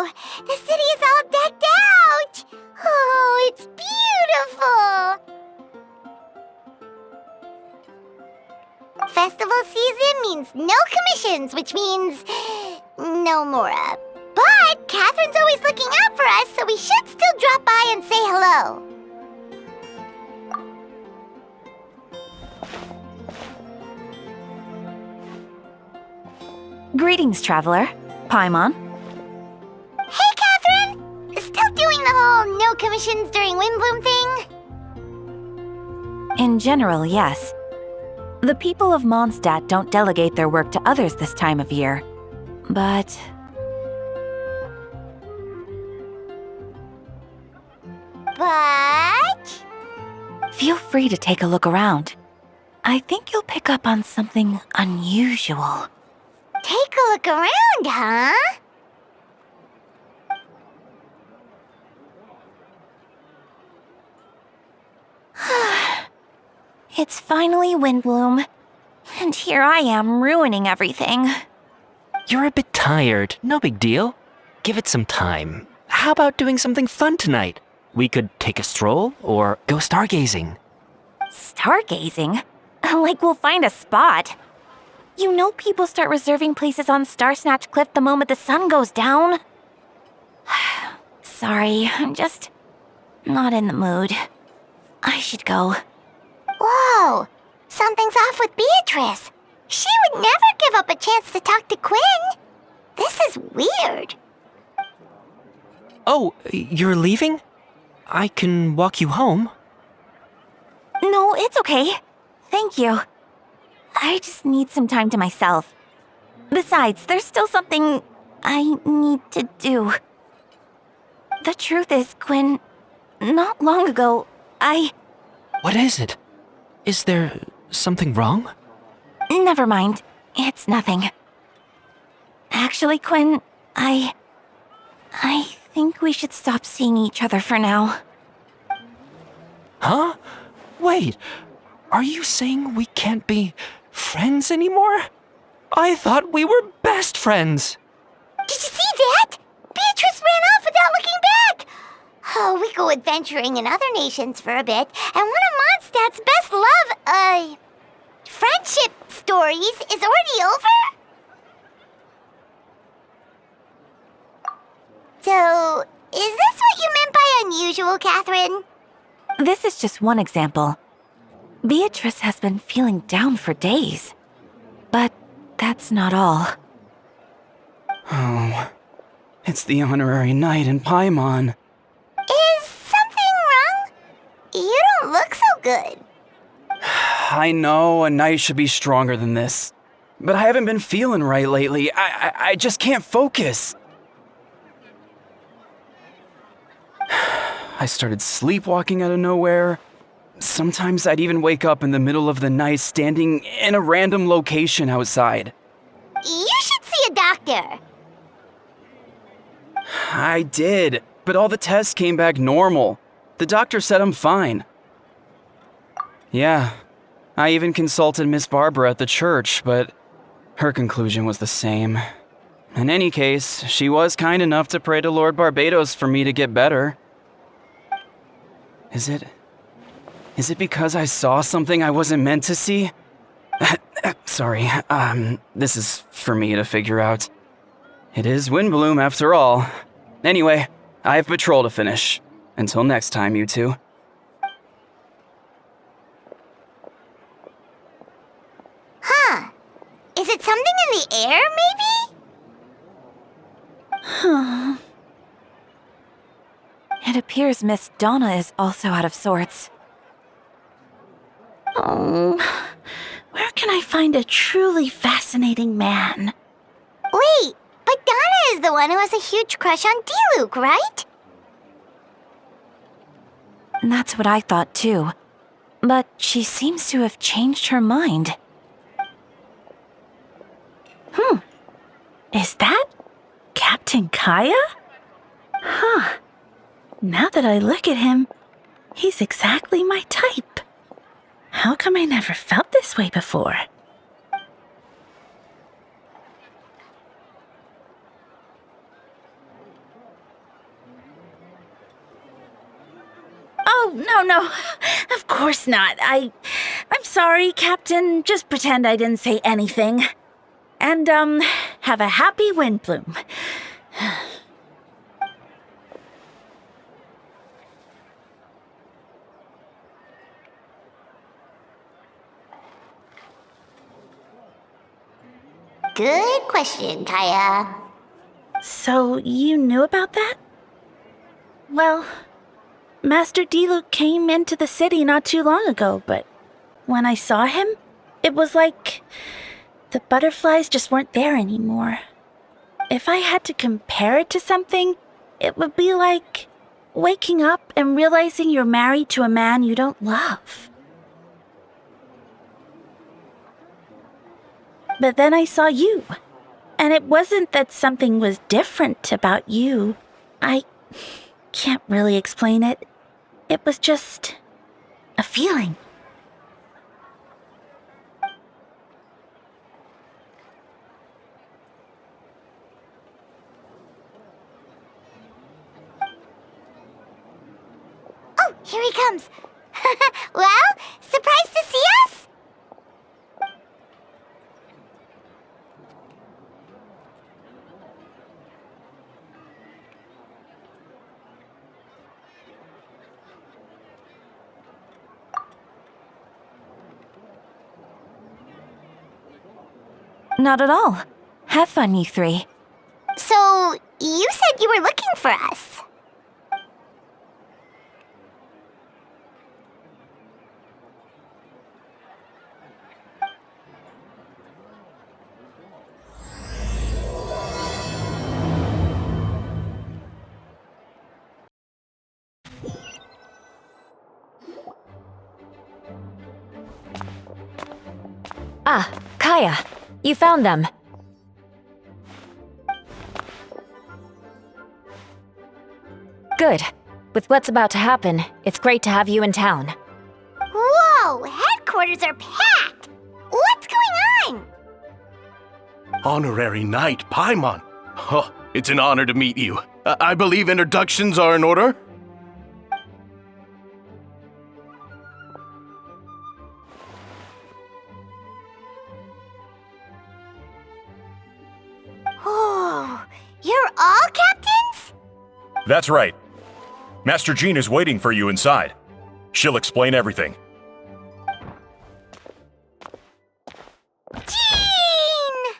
Wow! The city is all decked out! Oh, it's beautiful! Festival season means no commissions, which means no Mora. But Catherine's always looking out for us, so we should still drop by and say hello. Greetings, traveler. Paimon. Hey, Catherine! Still doing the whole no commissions during Windblume thing? In general, yes. The people of Mondstadt don't delegate their work to others this time of year. But... Feel free to take a look around. I think you'll pick up on something unusual. Take a look around, huh? It's finally Windblume, and here I am ruining everything. You're a bit tired, no big deal. Give it some time. How about doing something fun tonight? We could take a stroll or go stargazing. Stargazing? Like we'll find a spot. You know people start reserving places on Starsnatch Cliff the moment the sun goes down. Sorry, I'm just not in the mood. I should go. Whoa! Something's off with Beatrice. She would never give up a chance to talk to Quinn. This is weird. Oh, you're leaving? I can walk you home. No, it's okay. Thank you. I just need some time to myself. Besides, there's still something I need to do. The truth is, Quinn, not long ago, What is it? Is there something wrong? Never mind. It's nothing. Actually, Quinn, I think we should stop seeing each other for now. Huh? Wait, are you saying we can't be friends anymore? I thought we were best friends. Did you see that? Beatrice ran off without looking back. Oh, we go adventuring in other nations for a bit, and one of Mondstadt's best friendship stories is already over? So, is this what you meant by unusual, Catherine? This is just one example. Beatrice has been feeling down for days. But that's not all. Oh, it's the honorary knight in Paimon. Is something wrong? You don't look so good. I know a knight should be stronger than this, but I haven't been feeling right lately. I just can't focus. I started sleepwalking out of nowhere. Sometimes I'd even wake up in the middle of the night standing in a random location outside. You should see a doctor. I did, but all the tests came back normal. The doctor said I'm fine. Yeah, I even consulted Miss Barbara at the church, but her conclusion was the same. In any case, she was kind enough to pray to Lord Barbados for me to get better. Is it because I saw something I wasn't meant to see? Sorry, this is for me to figure out. It is Windblume after all. Anyway, I have patrol to finish. Until next time, you two. Huh. Is it something in the air, maybe? It appears Miss Donna is also out of sorts. Oh, where can I find a truly fascinating man? Wait, but Donna is the one who has a huge crush on Diluc, right? That's what I thought too. But she seems to have changed her mind. Is that Captain Kaya? Huh. Now that I look at him, he's exactly my type. How come I never felt this way before? Oh, no. Of course not. I'm sorry, Captain. Just pretend I didn't say anything. And, have a happy Windblume. Good question, Kaya. So, you knew about that? Well, Master Diluc came into the city not too long ago, but when I saw him, it was like the butterflies just weren't there anymore. If I had to compare it to something, it would be like waking up and realizing you're married to a man you don't love. But then I saw you, and it wasn't that something was different about you. I can't really explain it. It was just a feeling. Oh, here he comes. Well, surprised to see us? Not at all. Have fun, you three. So, you said you were looking for us. Ah, Kaya, you found them. Good. With what's about to happen, it's great to have you in town. Whoa, headquarters are packed! What's going on? Honorary Knight Paimon. Oh, it's an honor to meet you. I believe introductions are in order? Oh, you're all captains? That's right. Master Jean is waiting for you inside. She'll explain everything. Jean!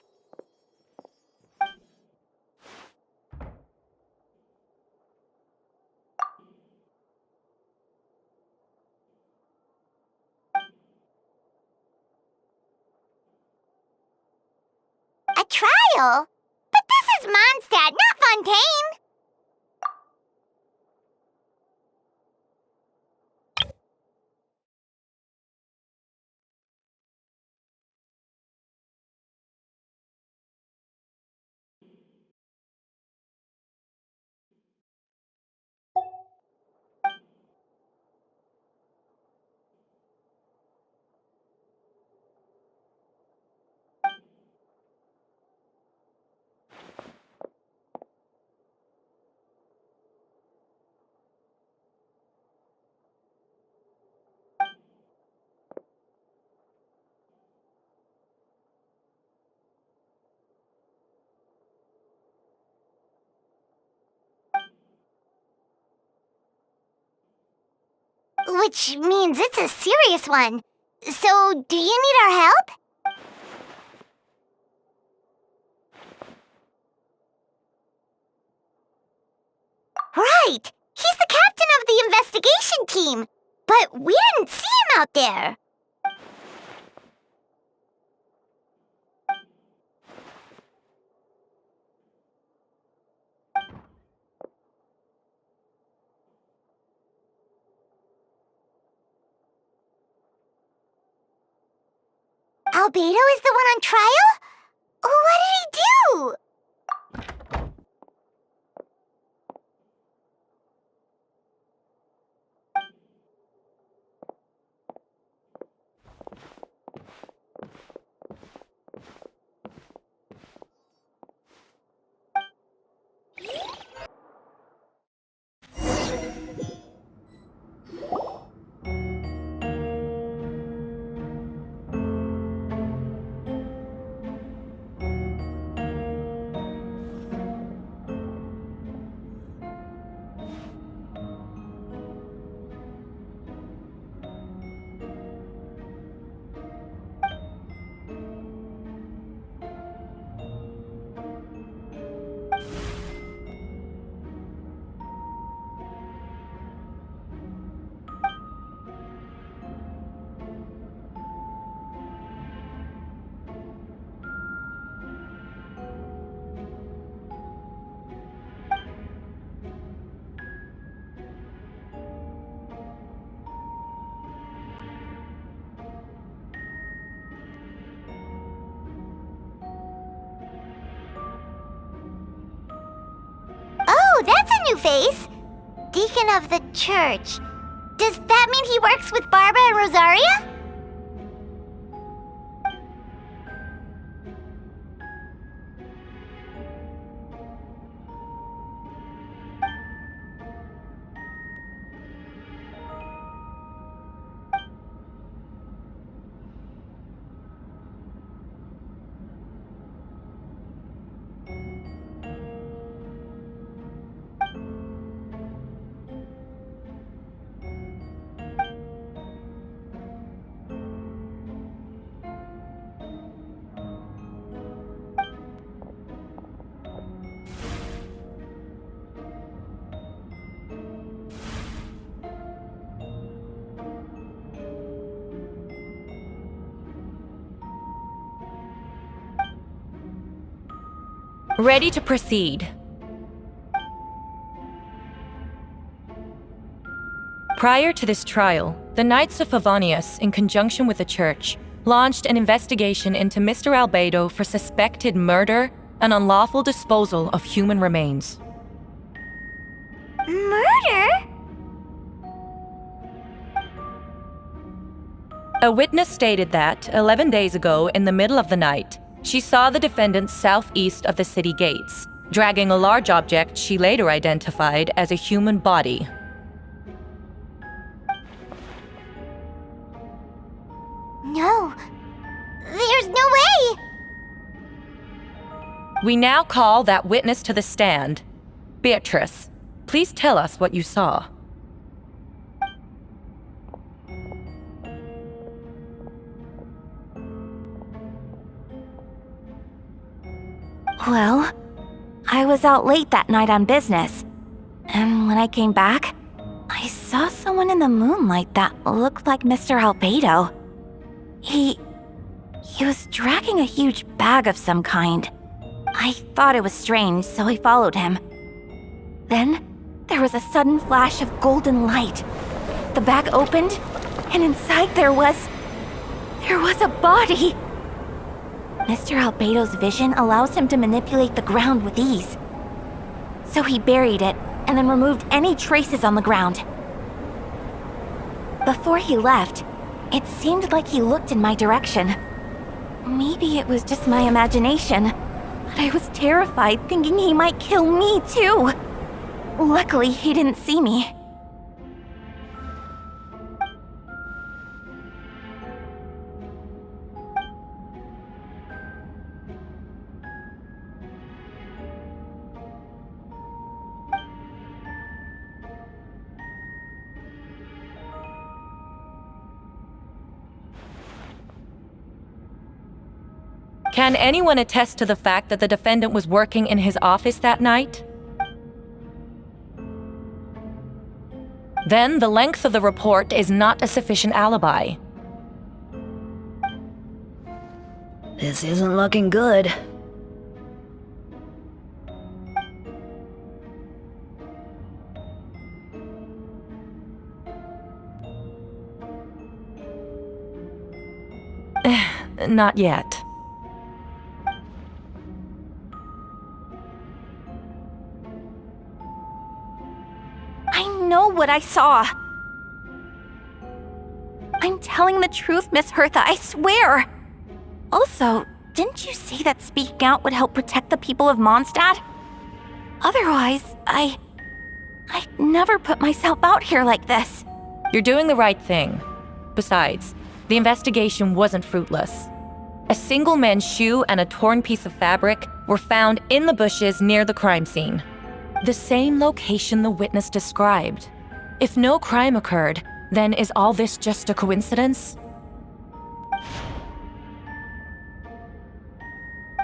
A trial? But this is Mondstadt, not Fontaine! Which means it's a serious one. So, do you need our help? Right! He's the captain of the investigation team! But we didn't see him out there! Albedo is the one on trial? What did he do? Oh, that's a new face! Deacon of the church. Does that mean he works with Barbara and Rosaria? Ready to proceed. Prior to this trial, the Knights of Favonius, in conjunction with the Church, launched an investigation into Mr. Albedo for suspected murder and unlawful disposal of human remains. Murder? A witness stated that, 11 days ago, in the middle of the night, she saw the defendant southeast of the city gates, dragging a large object she later identified as a human body. No. There's no way! We now call that witness to the stand. Beatrice, please tell us what you saw. Well, I was out late that night on business. And when I came back, I saw someone in the moonlight that looked like Mr. Albedo. He was dragging a huge bag of some kind. I thought it was strange, so I followed him. Then, there was a sudden flash of golden light. The bag opened, and inside there was a body. Mr. Albedo's vision allows him to manipulate the ground with ease. So he buried it, and then removed any traces on the ground. Before he left, it seemed like he looked in my direction. Maybe it was just my imagination, but I was terrified thinking he might kill me too. Luckily, he didn't see me. Can anyone attest to the fact that the defendant was working in his office that night? Then the length of the report is not a sufficient alibi. This isn't looking good. Not yet. I know what I saw. I'm telling the truth, Miss Hertha, I swear. Also, didn't you say that speaking out would help protect the people of Mondstadt? Otherwise, I'd never put myself out here like this. You're doing the right thing. Besides, the investigation wasn't fruitless. A single man's shoe and a torn piece of fabric were found in the bushes near the crime scene. The same location the witness described. If no crime occurred, then is all this just a coincidence?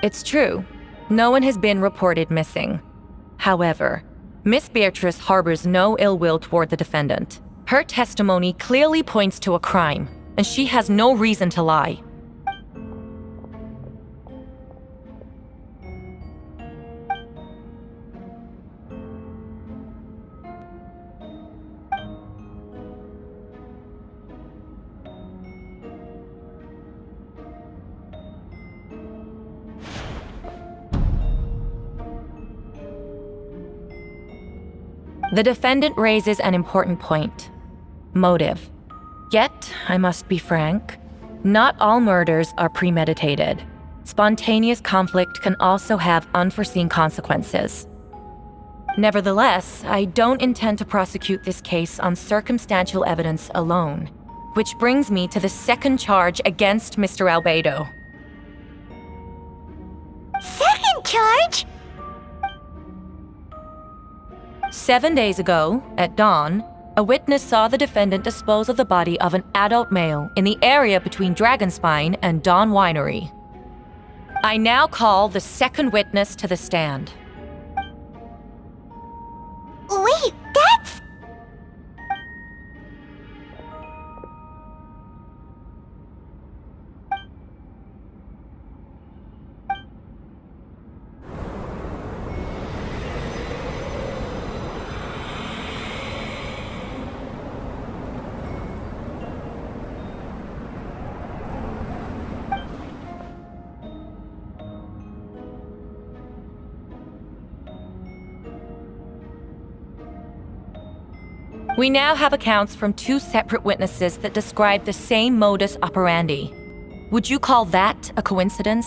It's true. No one has been reported missing. However, Miss Beatrice harbors no ill will toward the defendant. Her testimony clearly points to a crime, and she has no reason to lie. The defendant raises an important point: motive. Yet, I must be frank, not all murders are premeditated. Spontaneous conflict can also have unforeseen consequences. Nevertheless, I don't intend to prosecute this case on circumstantial evidence alone, which brings me to the second charge against Mr. Albedo. Second charge? 7 days ago, at dawn, a witness saw the defendant dispose of the body of an adult male in the area between Dragonspine and Dawn Winery. I now call the second witness to the stand. Wait, that's... We now have accounts from two separate witnesses that describe the same modus operandi. Would you call that a coincidence?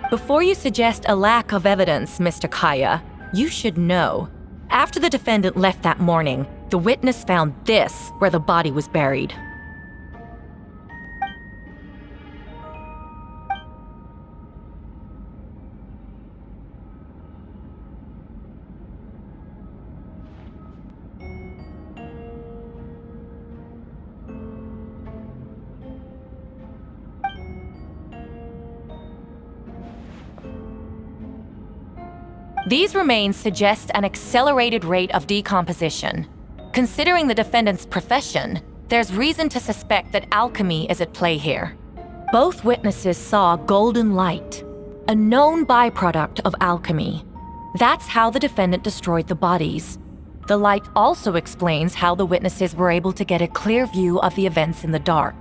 Before you suggest a lack of evidence, Mr. Kaya, you should know. After the defendant left that morning, the witness found this where the body was buried. These remains suggest an accelerated rate of decomposition. Considering the defendant's profession, there's reason to suspect that alchemy is at play here. Both witnesses saw golden light, a known byproduct of alchemy. That's how the defendant destroyed the bodies. The light also explains how the witnesses were able to get a clear view of the events in the dark.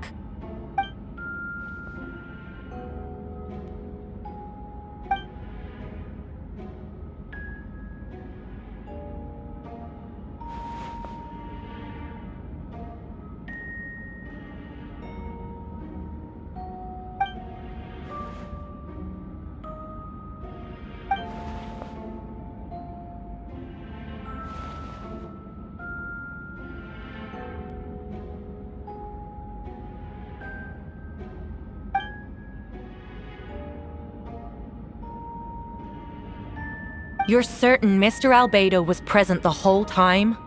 You're certain Mr. Albedo was present the whole time?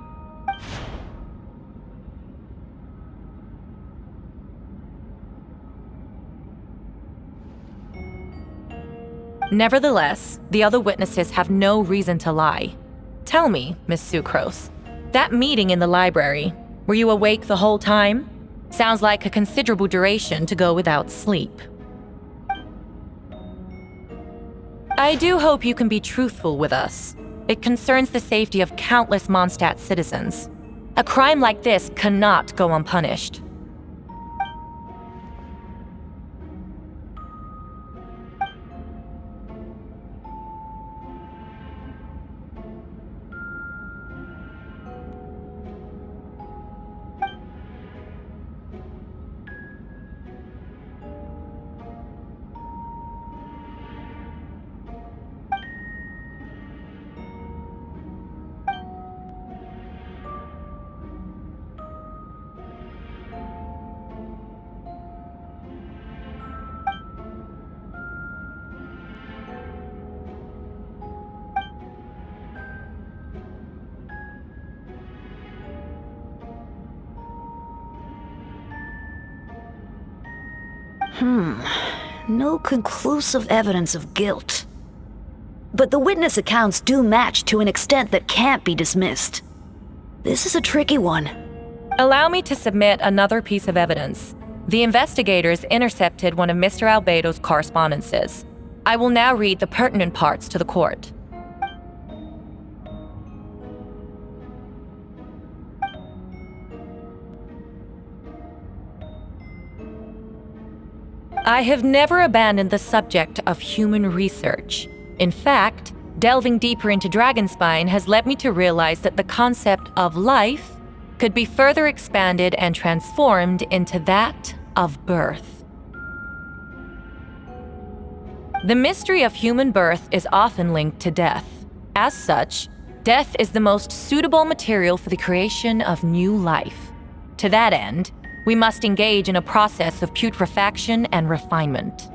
Nevertheless, the other witnesses have no reason to lie. Tell me, Miss Sucrose, that meeting in the library, were you awake the whole time? Sounds like a considerable duration to go without sleep. I do hope you can be truthful with us. It concerns the safety of countless Mondstadt citizens. A crime like this cannot go unpunished. No conclusive evidence of guilt. but the witness accounts do match to an extent that can't be dismissed. This is a tricky one. Allow me to submit another piece of evidence. The investigators intercepted one of Mr. Albedo's correspondences. I will now read the pertinent parts to the court. I have never abandoned the subject of human research. In fact, delving deeper into Dragonspine has led me to realize that the concept of life could be further expanded and transformed into that of birth. The mystery of human birth is often linked to death. As such, death is the most suitable material for the creation of new life. To that end, we must engage in a process of putrefaction and refinement.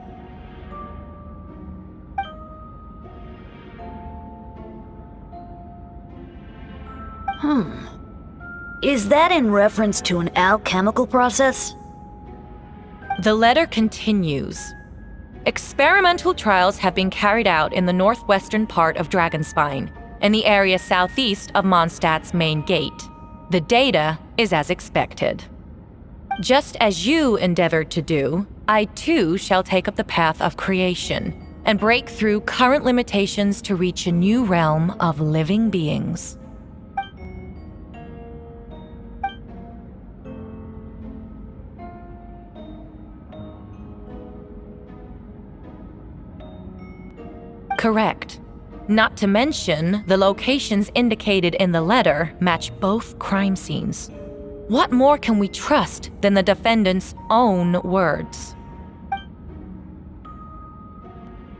Is that in reference to an alchemical process? The letter continues. Experimental trials have been carried out in the northwestern part of Dragonspine, in the area southeast of Mondstadt's main gate. The data is as expected. Just as you endeavored to do, I too shall take up the path of creation and break through current limitations to reach a new realm of living beings. Correct. Not to mention, the locations indicated in the letter match both crime scenes. What more can we trust than the defendant's own words?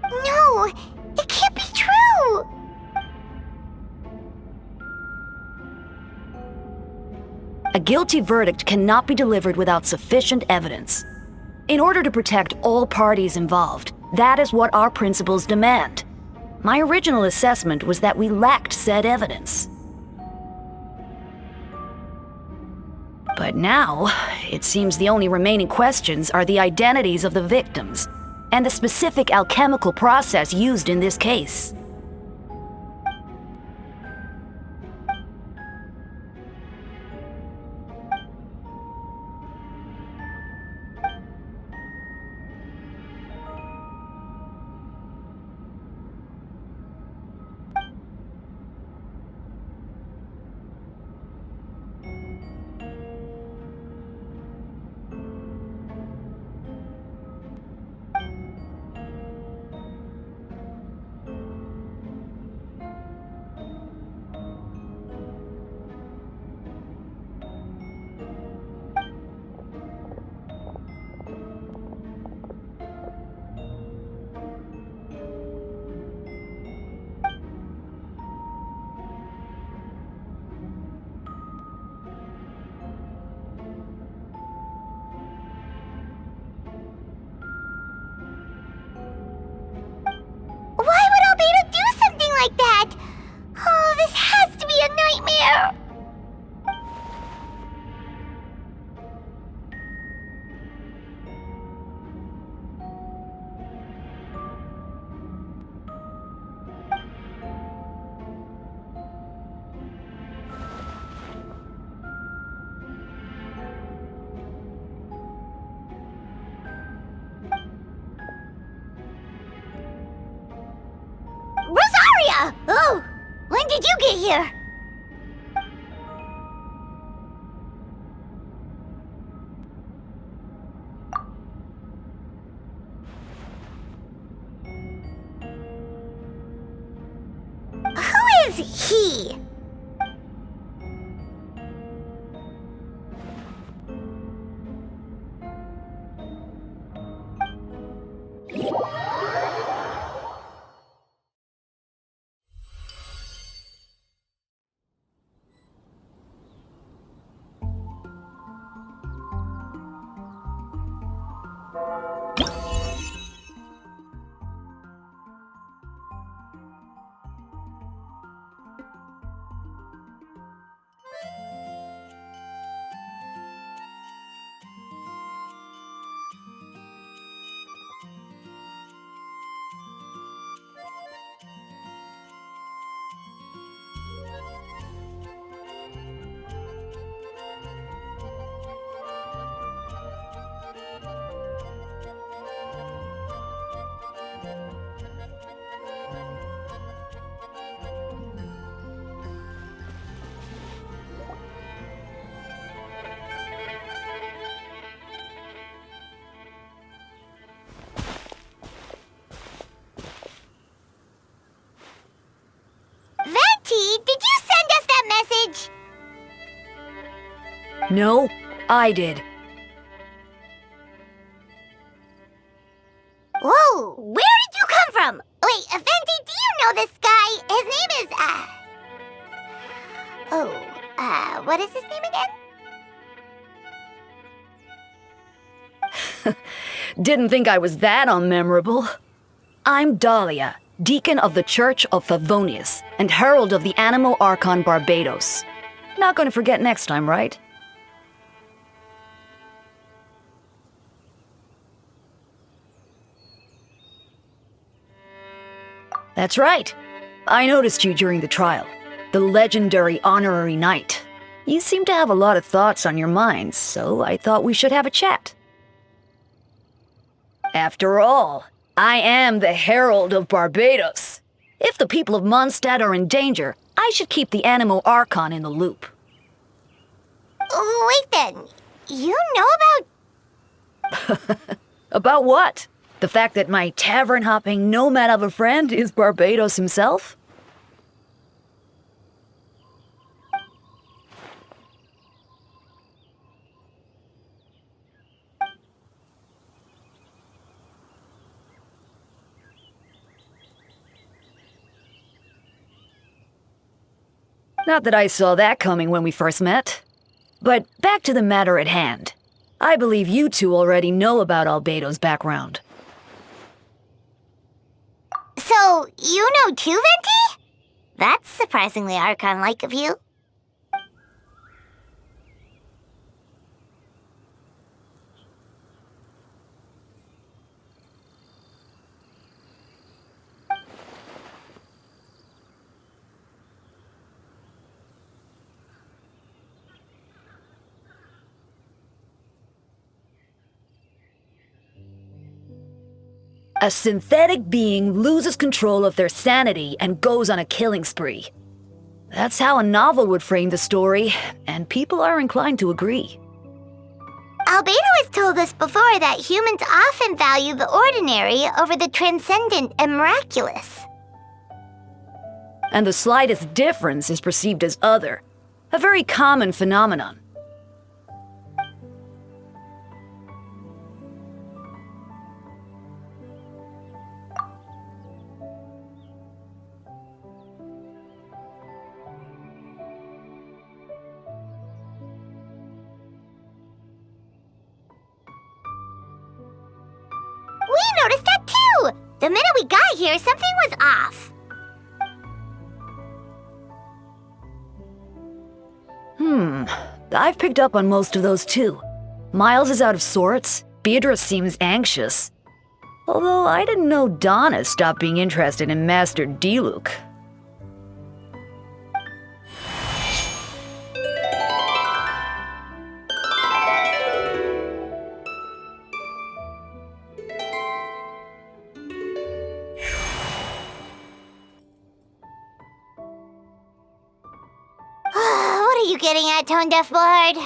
No, it can't be true! A guilty verdict cannot be delivered without sufficient evidence. In order to protect all parties involved, that is what our principles demand. My original assessment was that we lacked said evidence. But now, it seems the only remaining questions are the identities of the victims and the specific alchemical process used in this case. Why would Albedo do something like that? Oh, this has to be a nightmare! Rosaria! Oh, when did you get here? Who is he? No, I did. Whoa, where did you come from? Wait, Venti, do you know this guy? His name is, what is his name again? Didn't think I was that unmemorable. I'm Dahlia, Deacon of the Church of Favonius, and Herald of the Animo Archon Barbados. Not gonna forget next time, right? That's right. I noticed you during the trial. The legendary honorary knight. You seem to have a lot of thoughts on your mind, so I thought we should have a chat. After all, I am the Herald of Barbados. If the people of Mondstadt are in danger, I should keep the Animo Archon in the loop. Wait then, you know about... About what? The fact that my tavern-hopping nomad of a friend is Barbados himself? Not that I saw that coming when we first met. But back to the matter at hand. I believe you two already know about Albedo's background. So, you know too, Venti? That's surprisingly Archon-like of you. A synthetic being loses control of their sanity and goes on a killing spree. That's how a novel would frame the story, and people are inclined to agree. Albedo has told us before that humans often value the ordinary over the transcendent and miraculous. And the slightest difference is perceived as other, a very common phenomenon. We noticed that too! The minute we got here, something was off. I've picked up on most of those too. Miles is out of sorts, Beatrice seems anxious. Although I didn't know Donna stopped being interested in Master Diluc. What are you getting at, Tone Deaf Bard?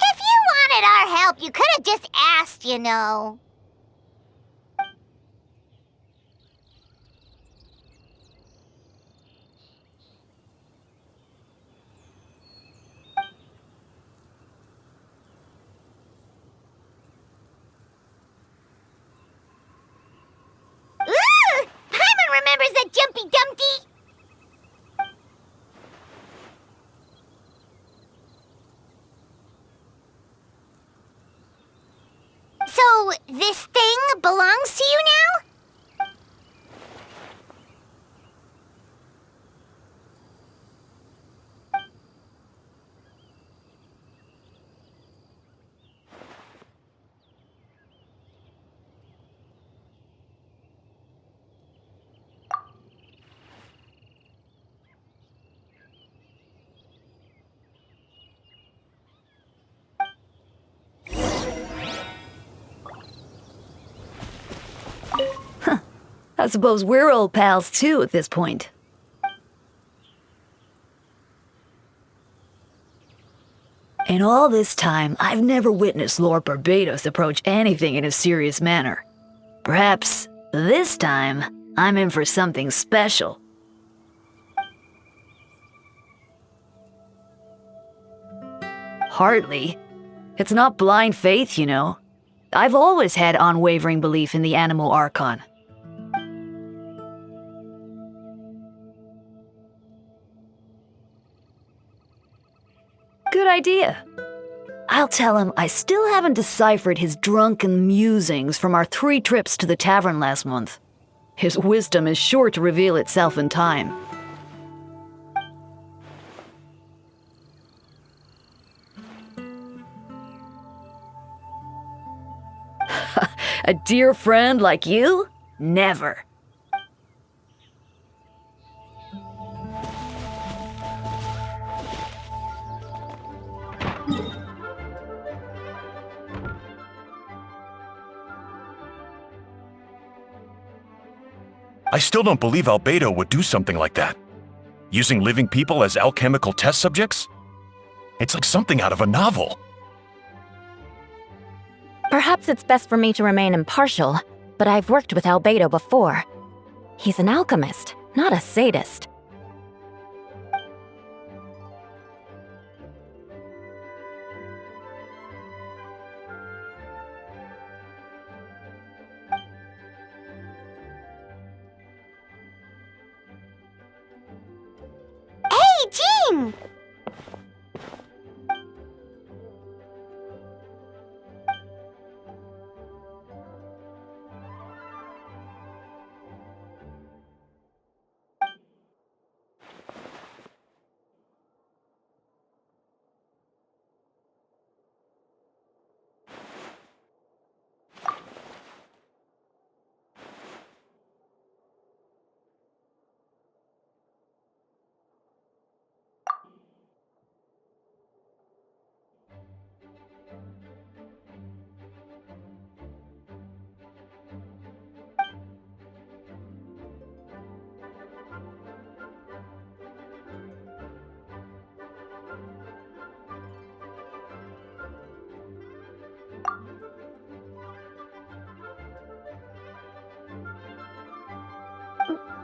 If you wanted our help, you could have just asked, you know. Ooh! Paimon remembers that Jumpy Dumpty! So, this I suppose we're old pals too at this point. In all this time, I've never witnessed Lord Barbados approach anything in a serious manner. Perhaps this time, I'm in for something special. Hardly. It's not blind faith, you know. I've always had unwavering belief in the animal Archon. Good idea. I'll tell him I still haven't deciphered his drunken musings from our 3 trips to the tavern last month. His wisdom is sure to reveal itself in time. A dear friend like you? Never. I still don't believe Albedo would do something like that. Using living people as alchemical test subjects? It's like something out of a novel. Perhaps it's best for me to remain impartial, but I've worked with Albedo before. He's an alchemist, not a sadist. Hey, Jean!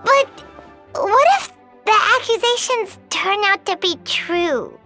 But what if the accusations turn out to be true?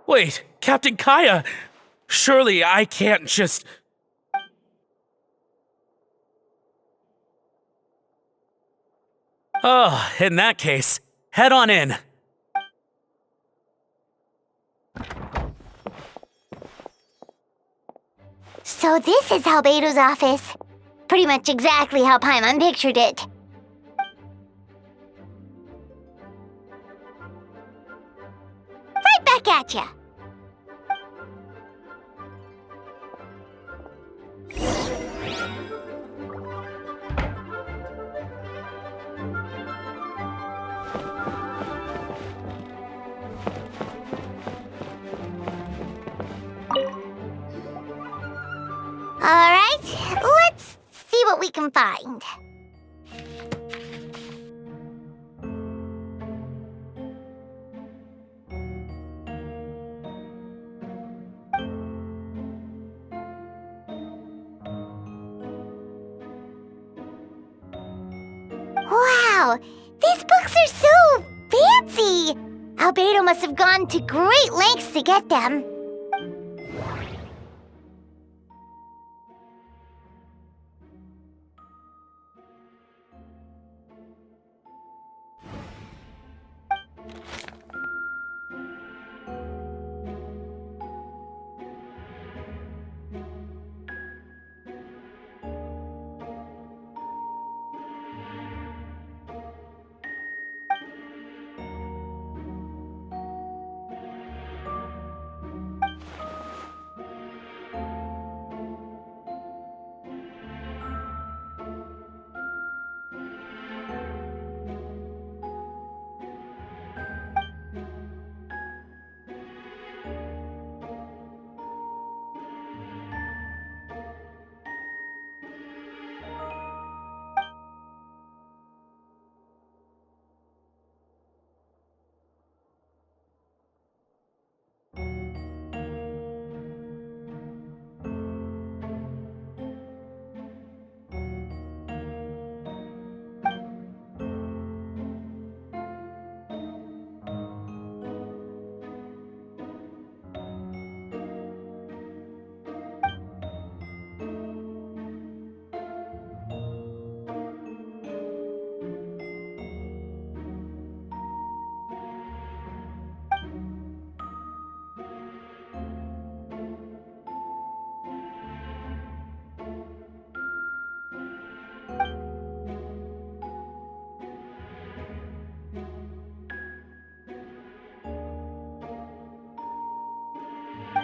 Wait, Captain Kaya! Surely I can't just... Oh, in that case, head on in. So this is Albedo's office. Pretty much exactly how Paimon pictured it. Right back at ya. All right, let's see what we can find. Wow, these books are so fancy! Albedo must have gone to great lengths to get them.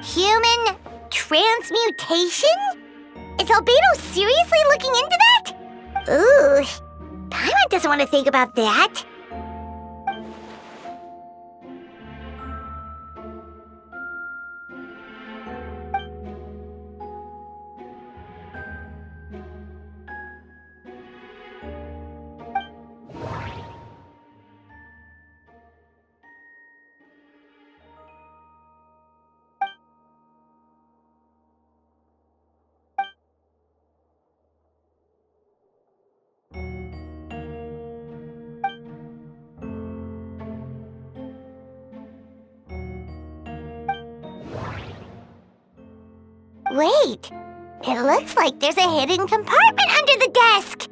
Human transmutation? Is Albedo seriously looking into that? Ooh, Paimon doesn't want to think about that. Wait, it looks like there's a hidden compartment under the desk.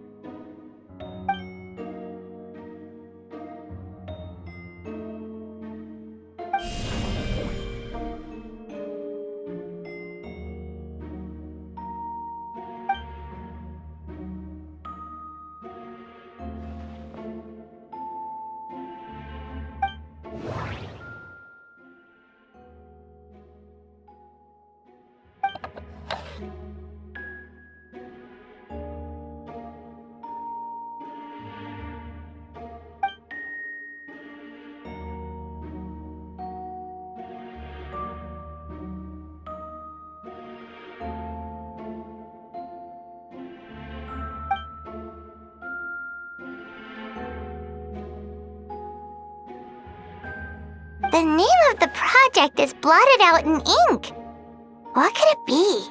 The name of the project is blotted out in ink. What could it be?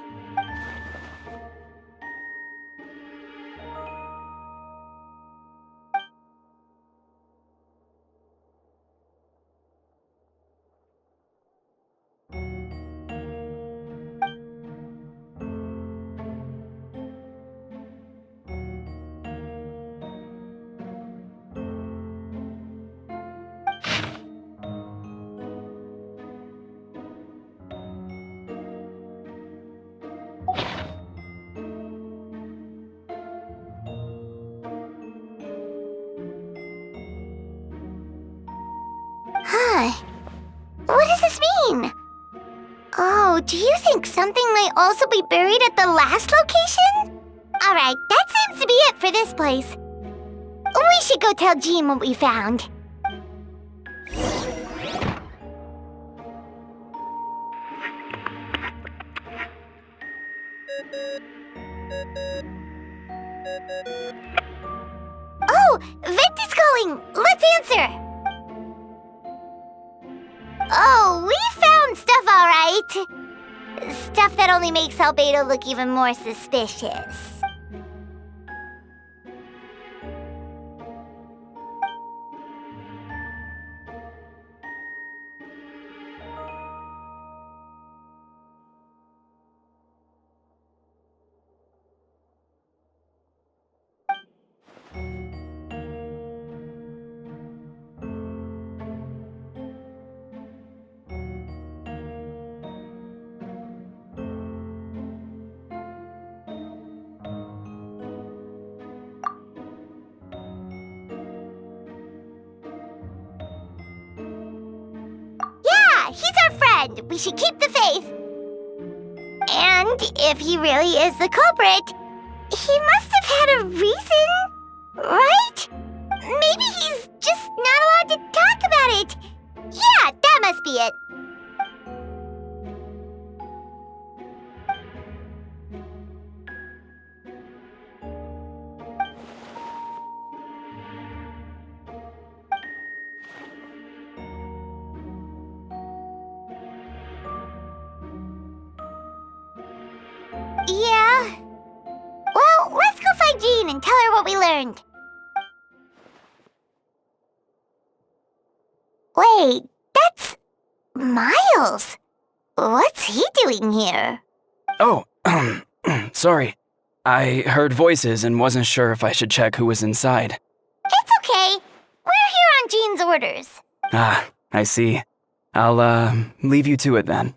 Huh. What does this mean? Oh, do you think something might also be buried at the last location? Alright, that seems to be it for this place. We should go tell Jean what we found. Oh, Vent is calling! Let's answer! Oh, we found stuff, all right. Stuff that only makes Albedo look even more suspicious. He's our friend. We should keep the faith. And if he really is the culprit, he must have had a reason, right? Maybe he's just not allowed to talk about it. Yeah, that must be it. Yeah. Well, let's go find Jean and tell her what we learned. Wait, that's Miles. What's he doing here? Oh, sorry. I heard voices and wasn't sure if I should check who was inside. It's okay. We're here on Jean's orders. Ah, I see. I'll, leave you to it then.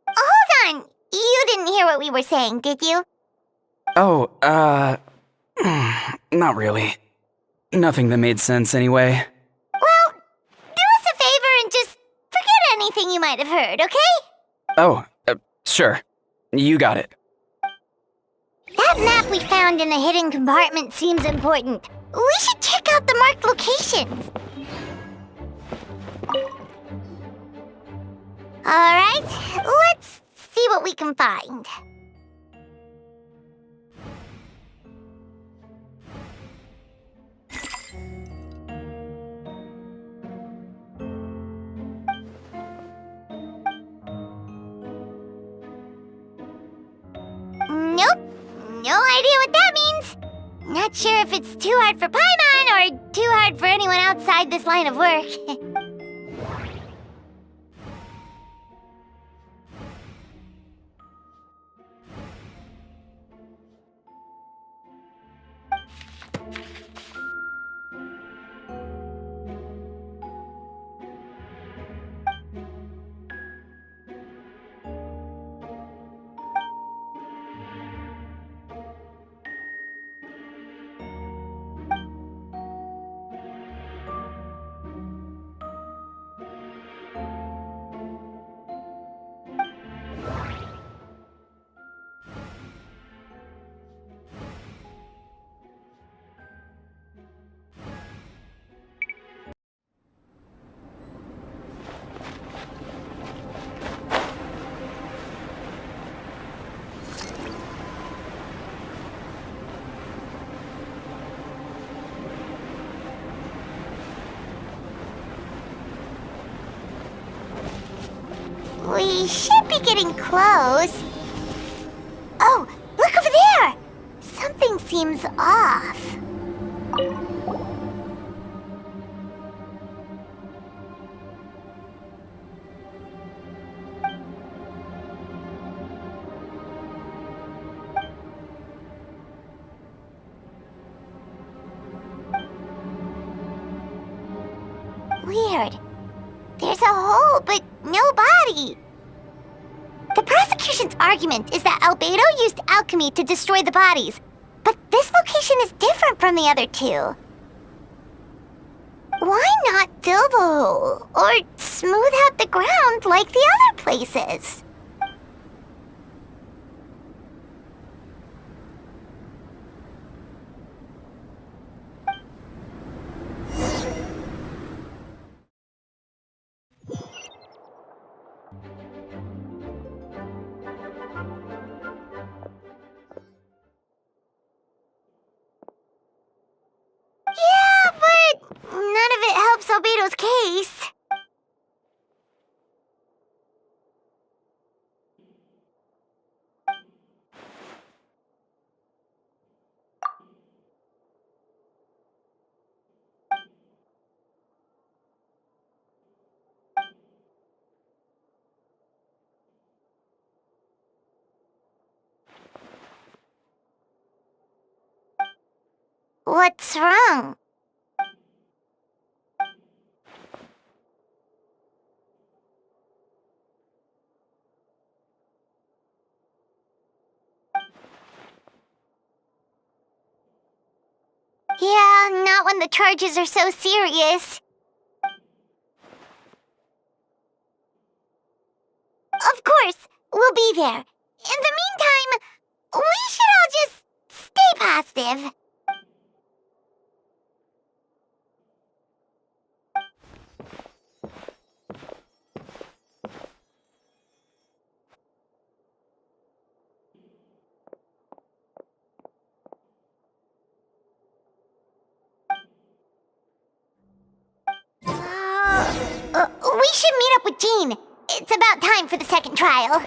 Hold on. You didn't hear what we were saying, did you? Oh, not really. Nothing that made sense anyway. Well, do us a favor and just forget anything you might have heard, okay? Oh, Sure. You got it. That map we found in the hidden compartment seems important. We should check out the marked locations. Alright, let's see what we can find. Nope. No idea what that means. Not sure if it's too hard for Paimon or too hard for anyone outside this line of work. We should be getting close. Oh, look over there! Something seems off. Weird. There's a hole, but no body. The prosecution's argument is that Albedo used alchemy to destroy the bodies, but this location is different from the other two. Why not fill the hole, or smooth out the ground like the other places? Yeah, but none of it helps Albedo's case. What's wrong? Yeah, not when the charges are so serious. Of course, we'll be there. In the meantime, we should all just stay positive. We should meet up with Jean. It's about time for the second trial.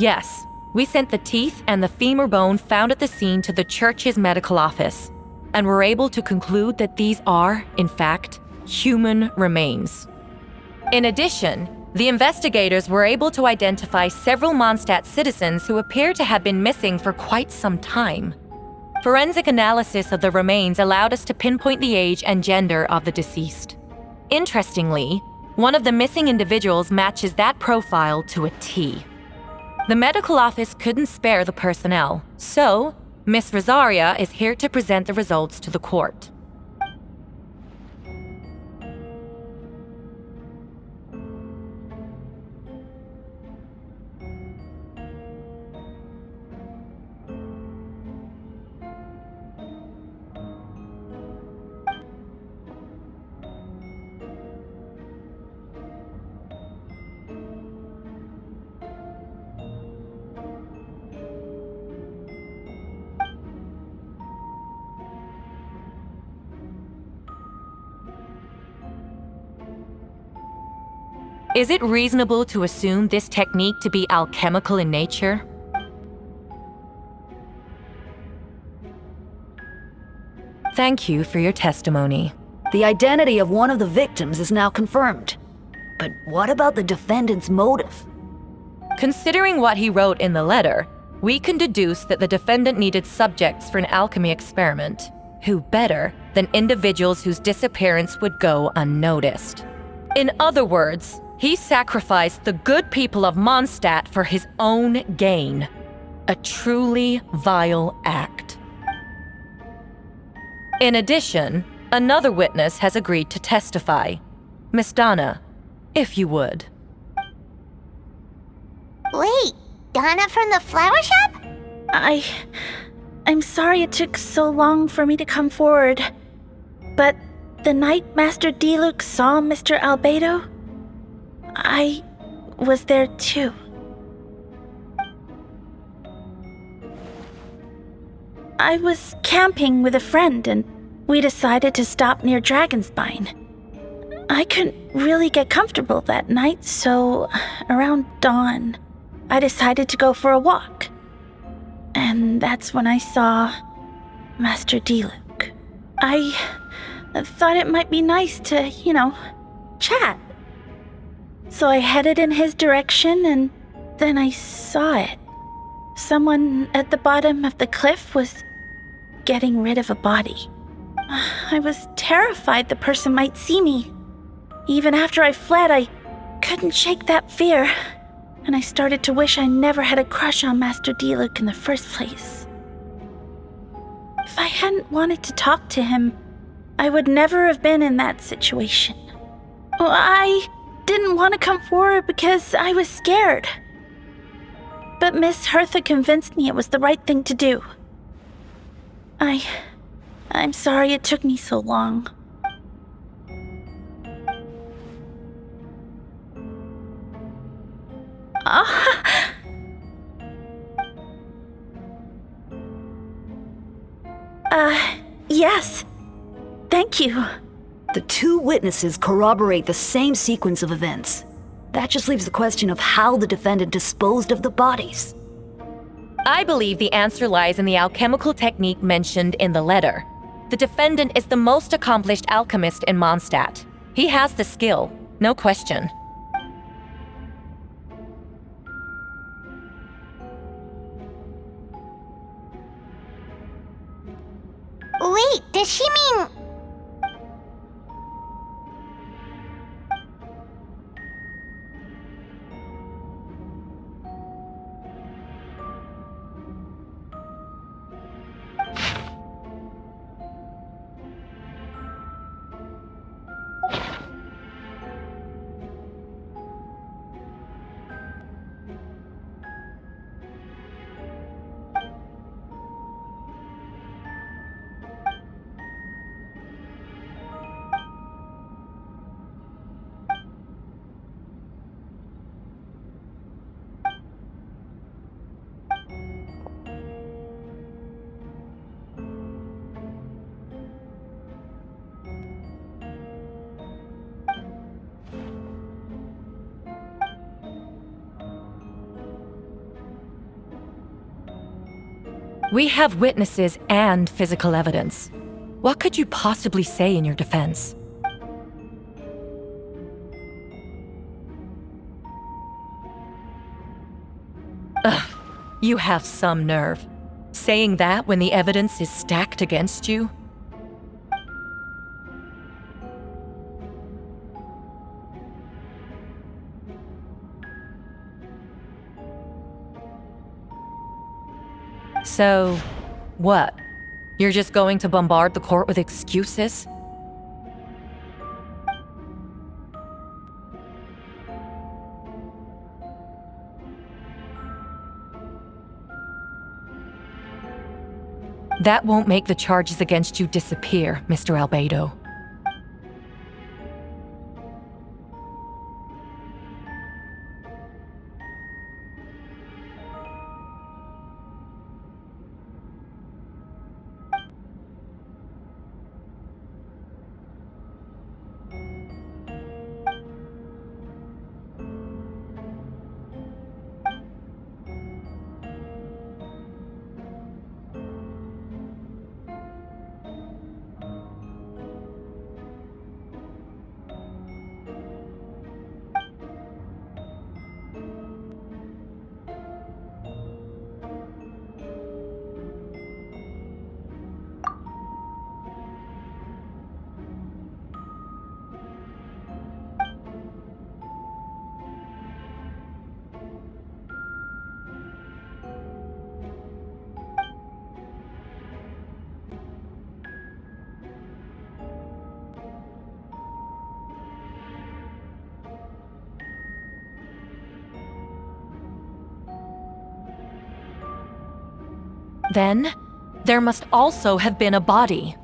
Yes, we sent the teeth and the femur bone found at the scene to the church's medical office, and were able to conclude that these are, in fact, human remains. In addition, the investigators were able to identify several Mondstadt citizens who appear to have been missing for quite some time. Forensic analysis of the remains allowed us to pinpoint the age and gender of the deceased. Interestingly, one of the missing individuals matches that profile to a T. The medical office couldn't spare the personnel, so Miss Rosaria is here to present the results to the court. Is it reasonable to assume this technique to be alchemical in nature? Thank you for your testimony. The identity of one of the victims is now confirmed. But what about the defendant's motive? Considering what he wrote in the letter, we can deduce that the defendant needed subjects for an alchemy experiment. Who better than individuals whose disappearance would go unnoticed? In other words, he sacrificed the good people of Mondstadt for his own gain. A truly vile act. In addition, another witness has agreed to testify. Miss Donna, if you would. Wait, Donna from the flower shop? I'm sorry it took so long for me to come forward. But the night Master Diluc saw Mr. Albedo, I was there too. I was camping with a friend and we decided to stop near Dragonspine. I couldn't really get comfortable that night, so around dawn, I decided to go for a walk. And that's when I saw Master Diluc. I thought it might be nice to, chat. So I headed in his direction and then I saw it. Someone at the bottom of the cliff was getting rid of a body. I was terrified the person might see me. Even after I fled, I couldn't shake that fear. And I started to wish I never had a crush on Master Diluc in the first place. If I hadn't wanted to talk to him, I would never have been in that situation. I didn't want to come forward because I was scared. But Miss Hertha convinced me it was the right thing to do. I'm sorry it took me so long. Yes. Thank you. The two witnesses corroborate the same sequence of events. That just leaves the question of how the defendant disposed of the bodies. I believe the answer lies in the alchemical technique mentioned in the letter. The defendant is the most accomplished alchemist in Mondstadt. He has the skill, no question. Wait, does she mean... We have witnesses and physical evidence. What could you possibly say in your defense? Ugh, you have some nerve. Saying that when the evidence is stacked against you? So, what? You're just going to bombard the court with excuses? That won't make the charges against you disappear, Mr. Albedo. Then, there must also have been a body.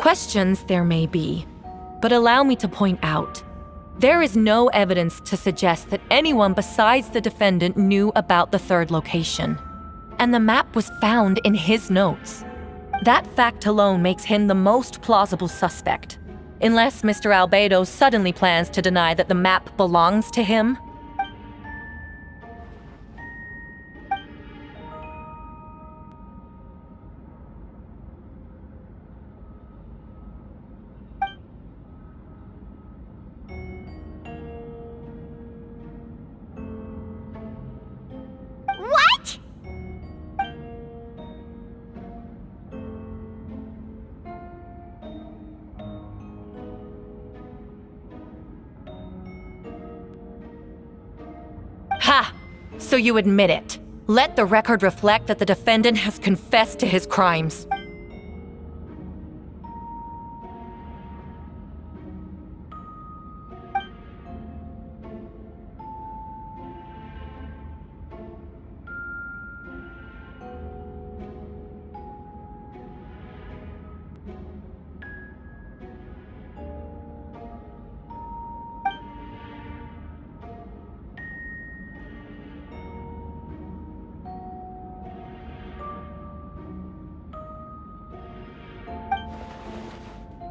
Questions there may be, but allow me to point out, there is no evidence to suggest that anyone besides the defendant knew about the third location. And the map was found in his notes. That fact alone makes him the most plausible suspect, unless Mr. Albedo suddenly plans to deny that the map belongs to him. What? Ha! So you admit it. Let the record reflect that the defendant has confessed to his crimes.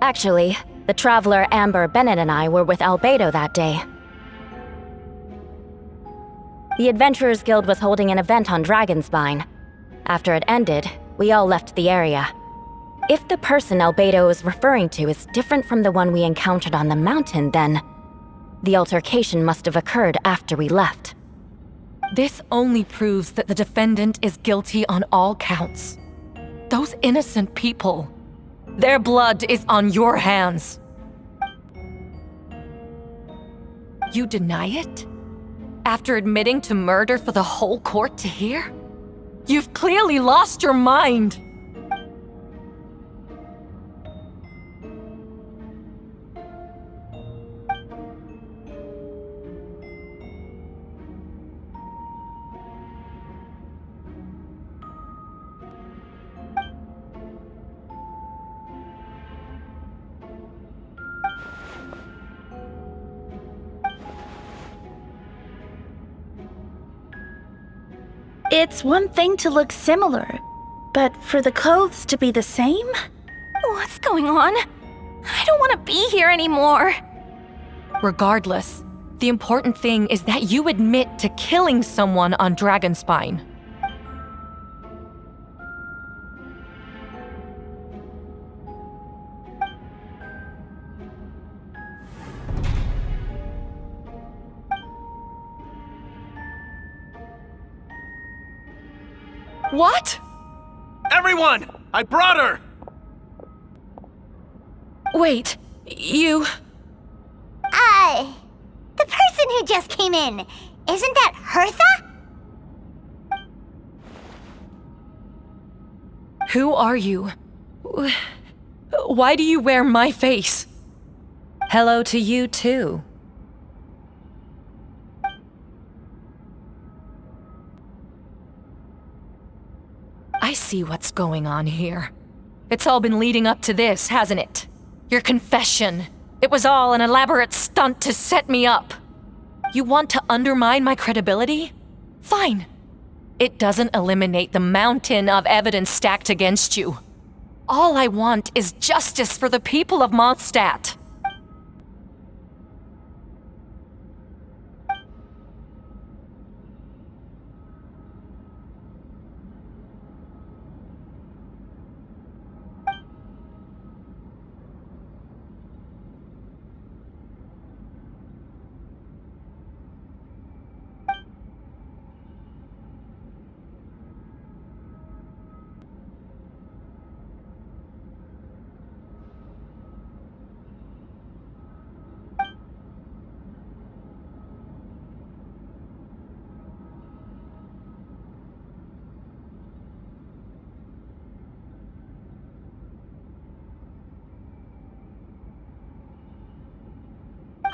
Actually, the traveler Amber Bennett and I were with Albedo that day. The Adventurers Guild was holding an event on Dragonspine. After it ended, we all left the area. If the person Albedo is referring to is different from the one we encountered on the mountain, then the altercation must have occurred after we left. This only proves that the defendant is guilty on all counts. Those innocent people, their blood is on your hands. You deny it? After admitting to murder for the whole court to hear? You've clearly lost your mind! It's one thing to look similar, but for the clothes to be the same? What's going on? I don't want to be here anymore. Regardless, the important thing is that you admit to killing someone on Dragonspine. What? Everyone! I brought her! Wait, you... The person who just came in, isn't that Hertha? Who are you? Why do you wear my face? Hello to you too. I see what's going on here. It's all been leading up to this, hasn't it? Your confession. It was all an elaborate stunt to set me up. You want to undermine my credibility? Fine. It doesn't eliminate the mountain of evidence stacked against you. All I want is justice for the people of Mondstadt.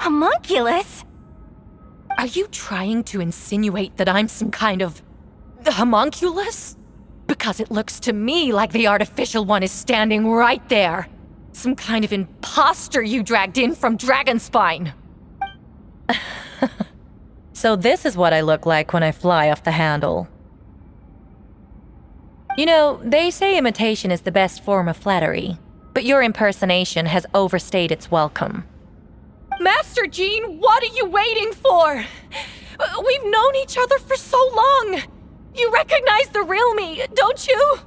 Homunculus? Are you trying to insinuate that I'm some kind of homunculus? Because it looks to me like the artificial one is standing right there, Some kind of imposter you dragged in from Dragonspine. So this is what I look like when I fly off the handle. You know, they say imitation is the best form of flattery, but your impersonation has overstayed its welcome. Master Jean, what are you waiting for? We've known each other for so long. You recognize the real me, don't you?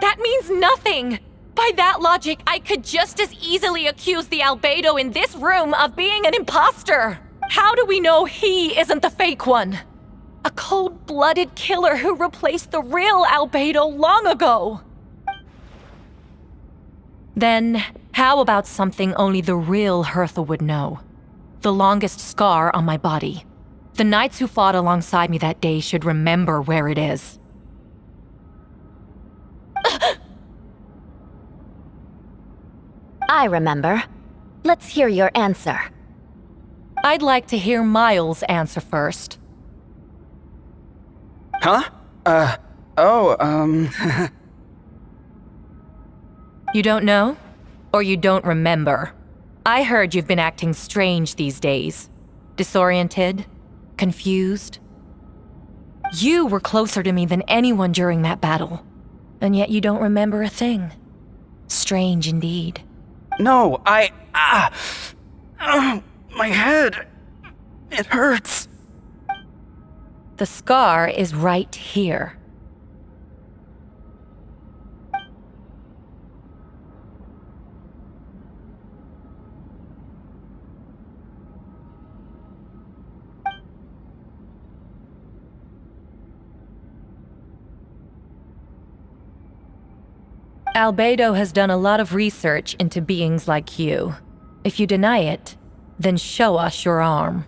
That means nothing! By that logic, I could just as easily accuse the Albedo in this room of being an imposter! How do we know he isn't the fake one? A cold-blooded killer who replaced the real Albedo long ago! Then, how about something only the real Hertha would know? The longest scar on my body. The knights who fought alongside me that day should remember where it is. I remember. Let's hear your answer. I'd like to hear Miles' answer first. Huh? You don't know? Or you don't remember? I heard you've been acting strange these days. Disoriented? Confused? You were closer to me than anyone during that battle. And yet you don't remember a thing. Strange indeed. No, my head. It hurts. The scar is right here. Albedo has done a lot of research into beings like you. If you deny it, then show us your arm.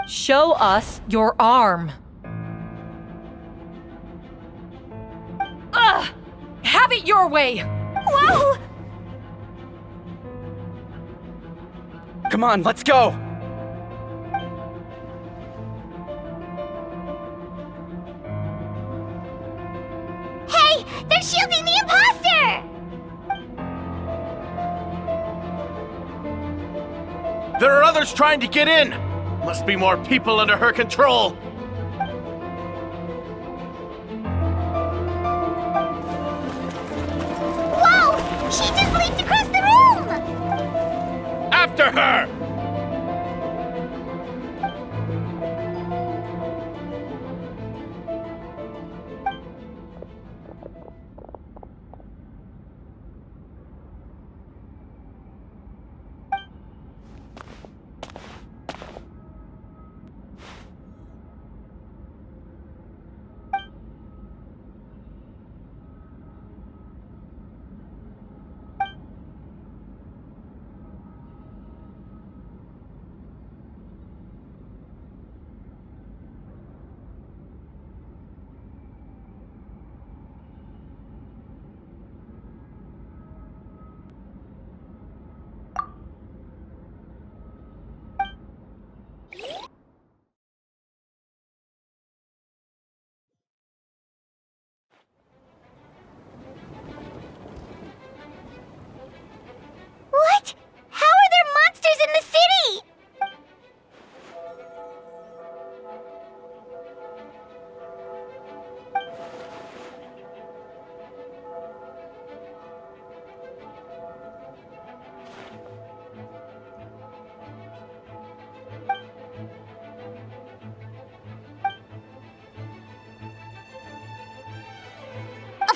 Show us your arm. Ugh! Have it your way! Whoa! Come on, let's go! Hey! They're shielding the imposter! There are others trying to get in! Must be more people under her control! Whoa! She just leaped across the room! After her!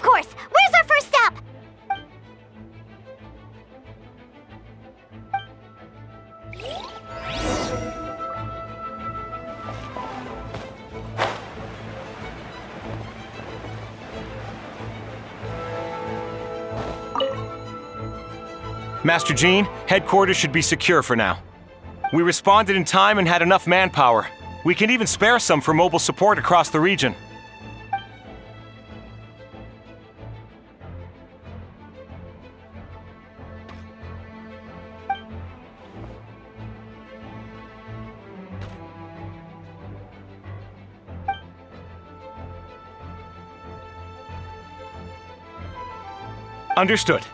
course. Where's our first stop? Master Jean, headquarters should be secure for now. We responded in time and had enough manpower. We can even spare some for mobile support across the region. Understood.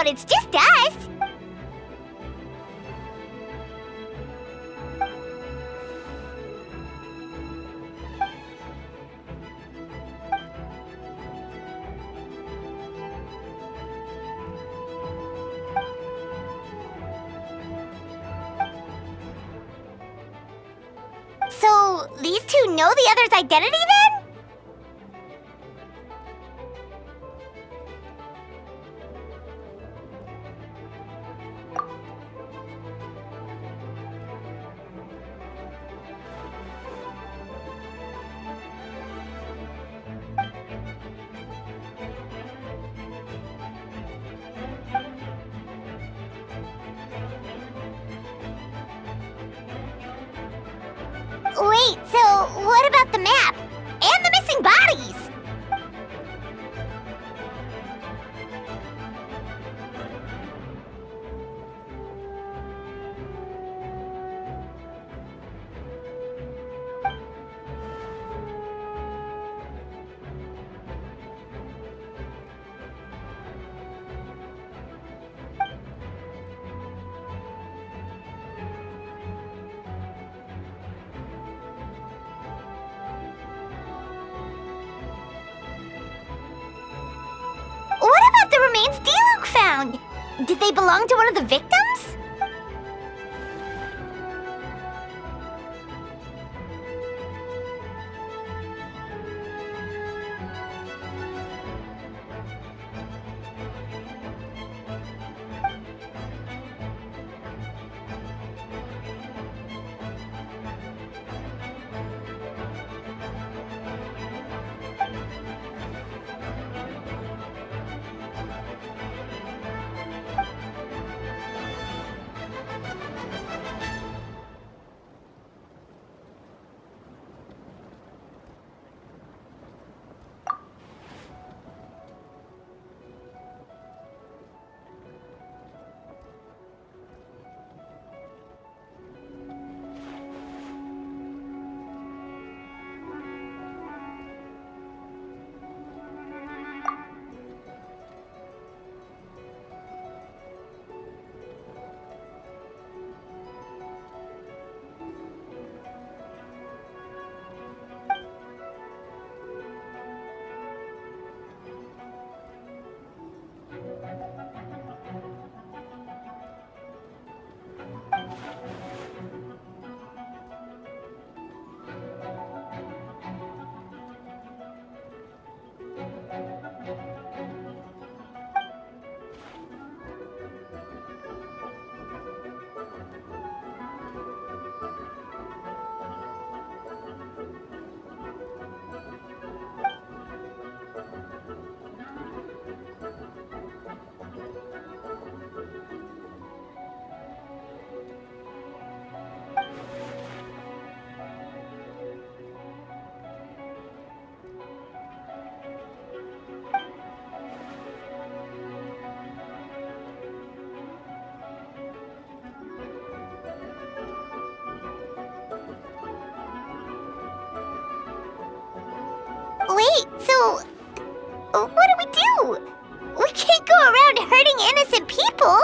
It's just us. So, these two know the other's identity then? Wait, so what about the map? And the missing bodies? Remains D-Luke found. Did they belong to one of the victims? Wait, so what do we do? We can't go around hurting innocent people.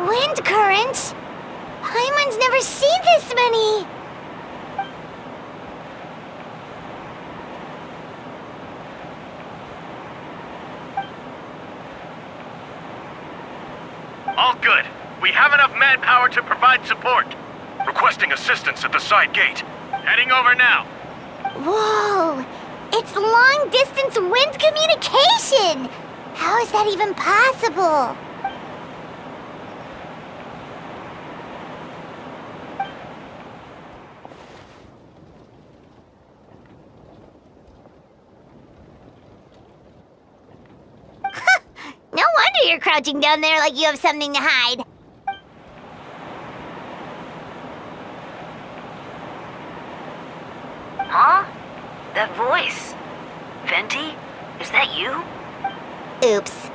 Wind currents? Paimon's never seen this many! All good. We have enough manpower to provide support. Requesting assistance at the side gate. Heading over now. Whoa! It's long-distance wind communication! How is that even possible? No wonder you're crouching down there like you have something to hide. Huh? That voice. Venti? Is that you? Oops.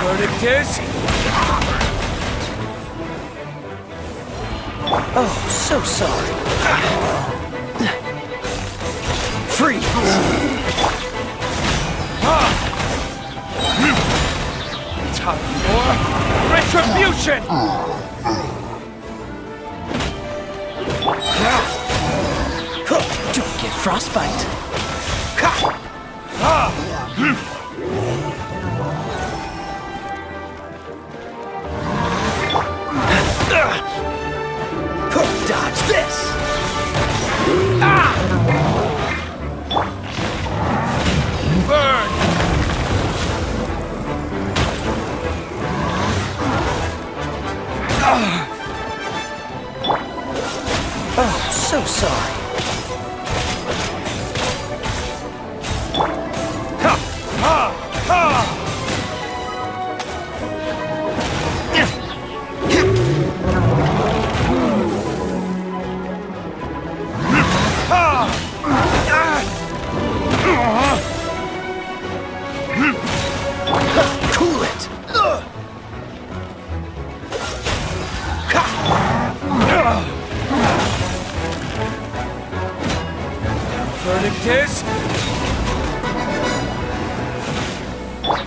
Verdict is... Oh, so sorry. Freeze! Time for retribution! Don't get frostbite. Dodge this! Burn! Oh, so sorry.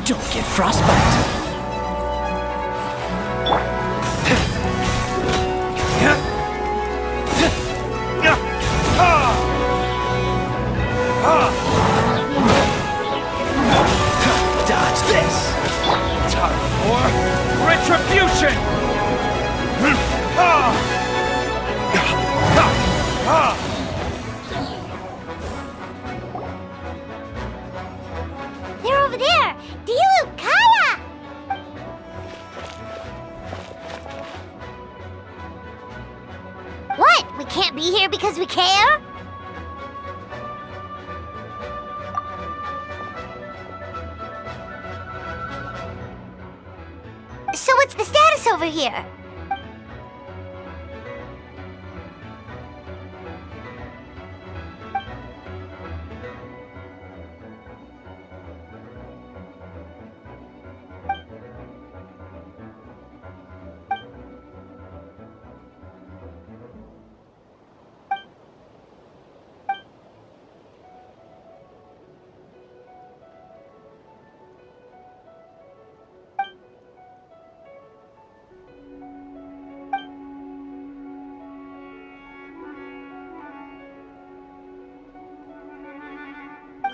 Don't get frostbite. Dodge this! Time for retribution! They're over there! Dilu, Kaya! What? We can't be here because we care? So what's the status over here?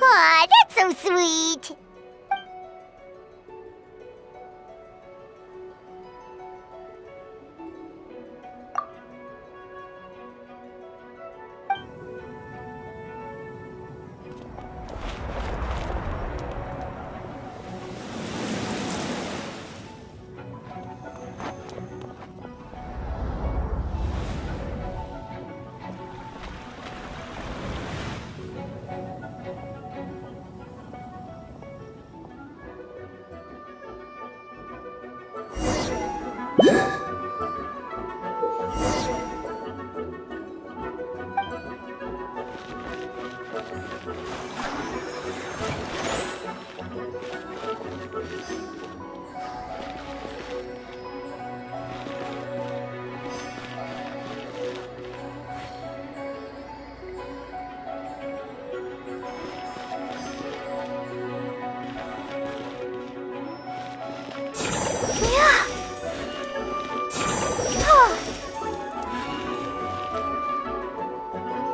Aw, that's so sweet.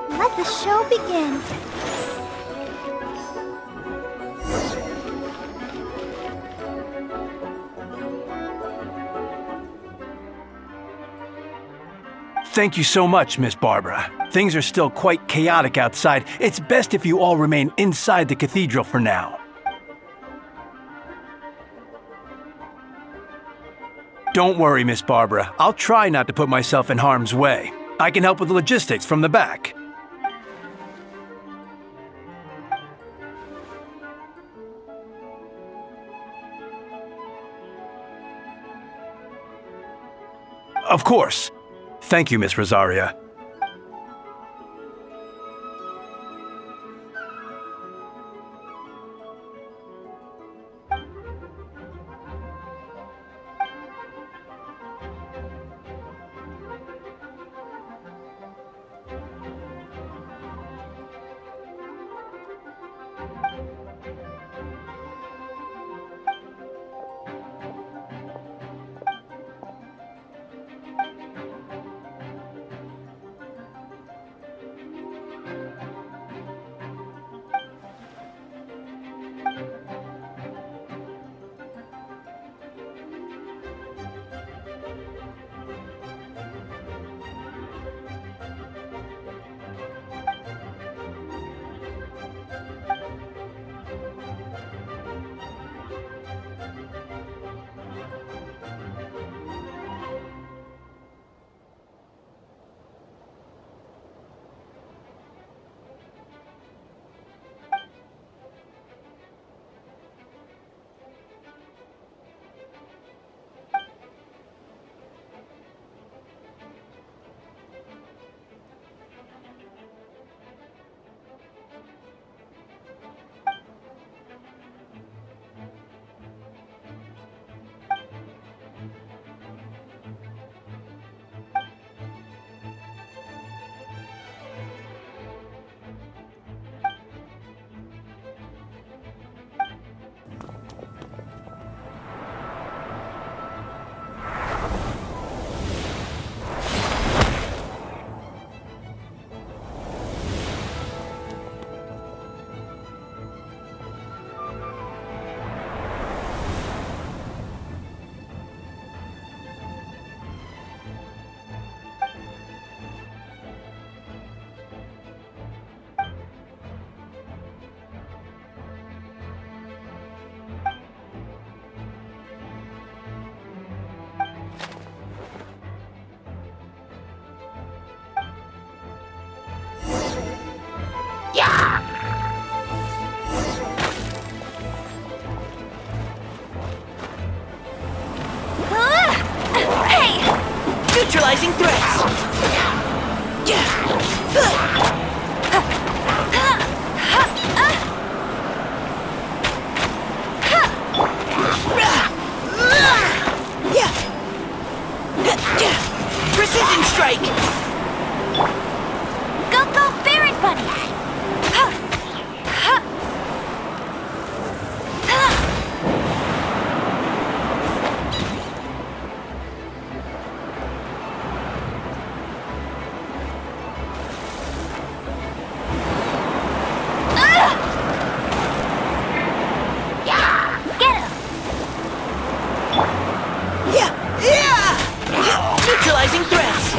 Let the show begin. Thank you so much, Miss Barbara. Things are still quite chaotic outside. It's best if you all remain inside the cathedral for now. Don't worry, Miss Barbara. I'll try not to put myself in harm's way. I can help with the logistics from the back. Of course. Thank you, Miss Rosaria. Neutralizing threats! Precision strike! Go, go, Baron Bunny! Neutralizing threats!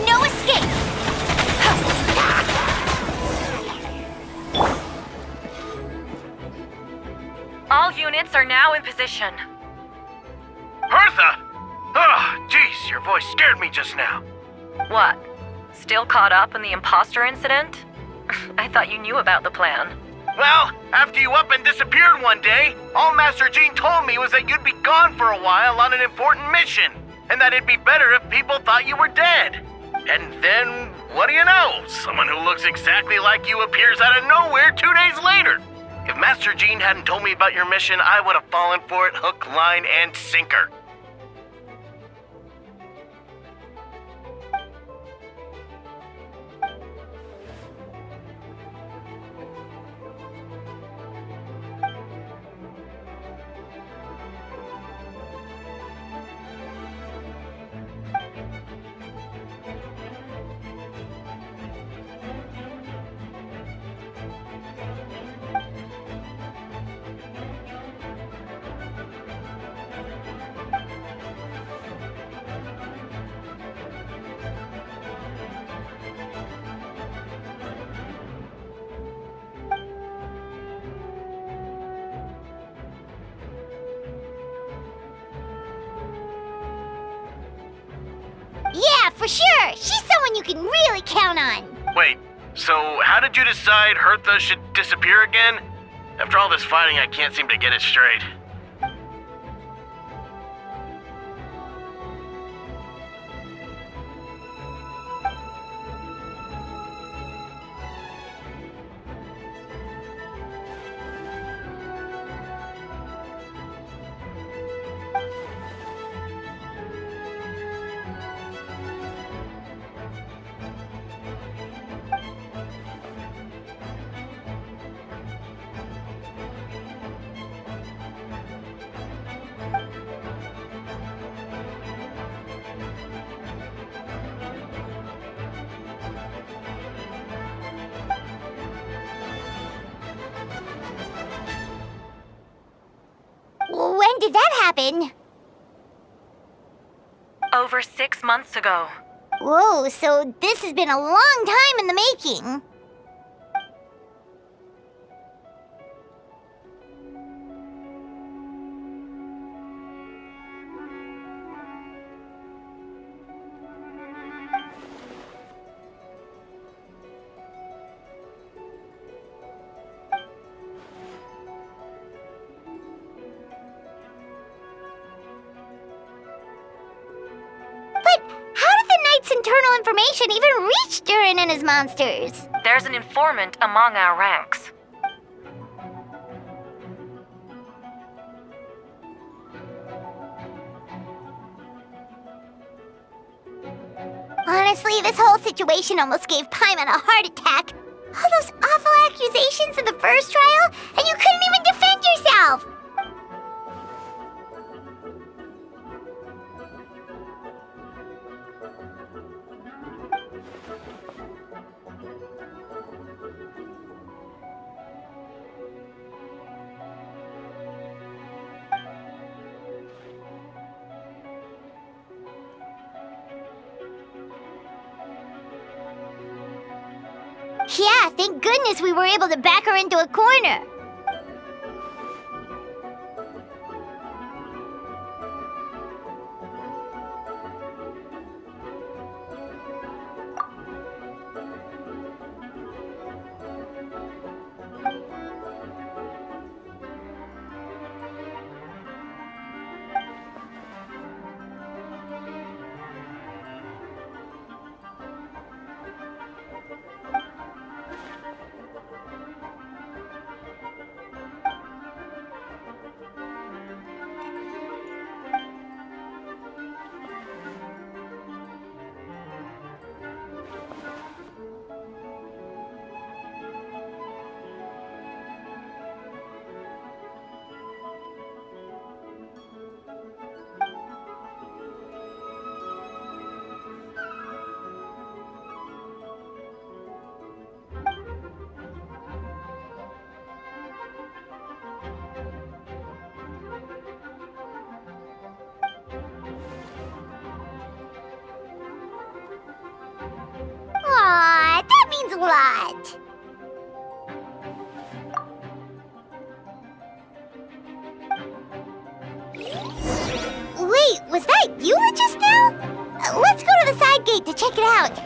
No escape! All units are now in position. Hertha! Oh, jeez, your voice scared me just now. What? Still caught up in the imposter incident? I thought you knew about the plan. Well, after you up and disappeared one day, all Master Jean told me was that you'd be gone for a while on an important mission, and that it'd be better if people thought you were dead. And then, what do you know? Someone who looks exactly like you appears out of nowhere 2 days later. If Master Jean hadn't told me about your mission, I would have fallen for it hook, line, and sinker. Yeah, for sure! She's someone you can really count on! Wait, so how did you decide Hertha should disappear again? After all this fighting, I can't seem to get it straight. When did that happen? Over 6 months ago. Whoa, so this has been a long time in the making. Internal information even reached Durin and his monsters? There's an informant among our ranks. Honestly, this whole situation almost gave Paimon a heart attack. All those awful accusations in the first trial, and you couldn't even defend yourself! Yeah, thank goodness we were able to back her into a corner. lot. Wait, was that you just now? Let's go to the side gate to check it out.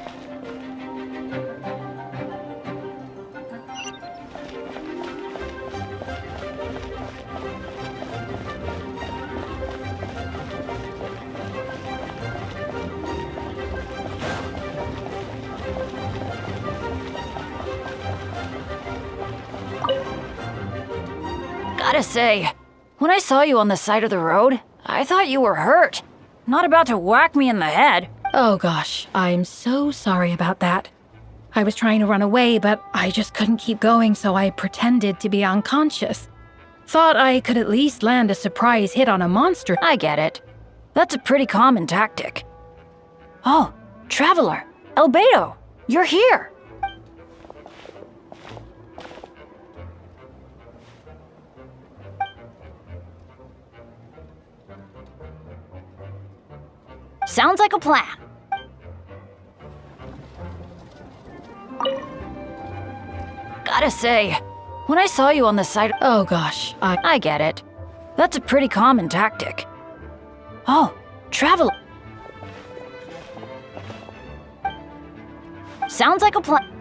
Gotta say, when I saw you on the side of the road, I thought you were hurt. Not about to whack me in the head. Oh gosh, I'm so sorry about that. I was trying to run away, but I just couldn't keep going, so I pretended to be unconscious. Thought I could at least land a surprise hit on a monster. I get it. That's a pretty common tactic. Oh, Traveler, Albedo, you're here. Sounds like a plan. Gotta say, when I saw you on the side— Oh gosh, I get it. That's a pretty common tactic. Oh, Traveler. Sounds like a plan.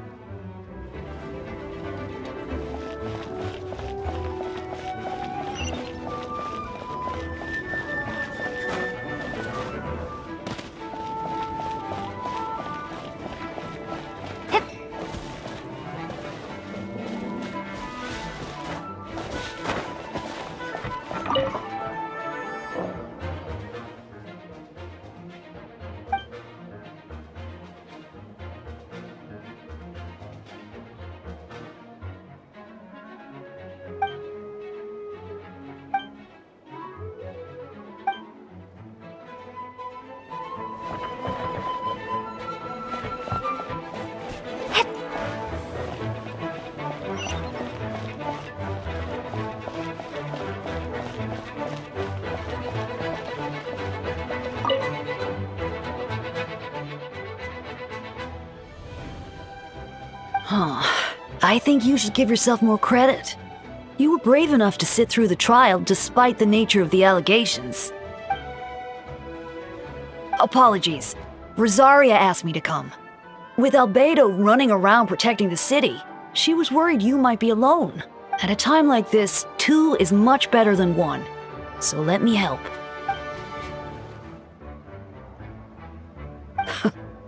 I think you should give yourself more credit. You were brave enough to sit through the trial despite the nature of the allegations. Apologies. Rosaria asked me to come. With Albedo running around protecting the city, she was worried you might be alone. At a time like this, 2 is much better than 1. So let me help.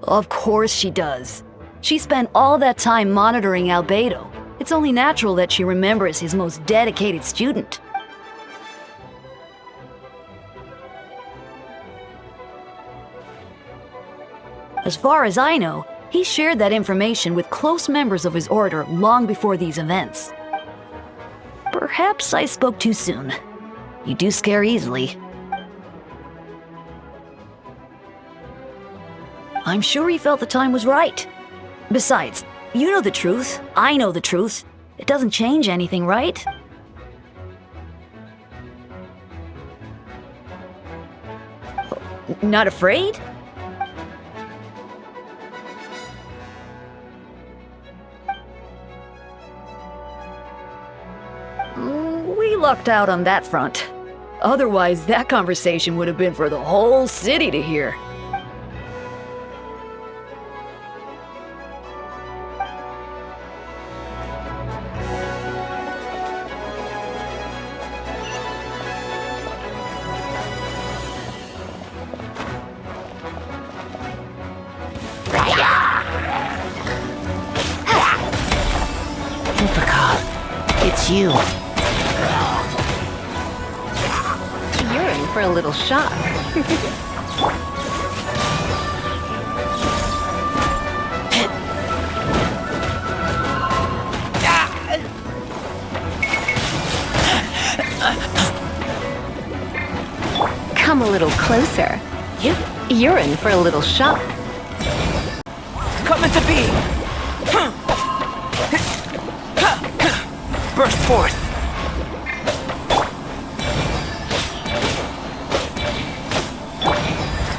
Of course she does. She spent all that time monitoring Albedo. It's only natural that she remembers his most dedicated student. As far as I know, he shared that information with close members of his order long before these events. Perhaps I spoke too soon. You do scare easily. I'm sure he felt the time was right. Besides, you know the truth, I know the truth. It doesn't change anything, right? Not afraid? We lucked out on that front. Otherwise, that conversation would have been for the whole city to hear. It's you. You're in for a little shock. Come a little closer. You're in for a little shock. Coming to be! Burst forth!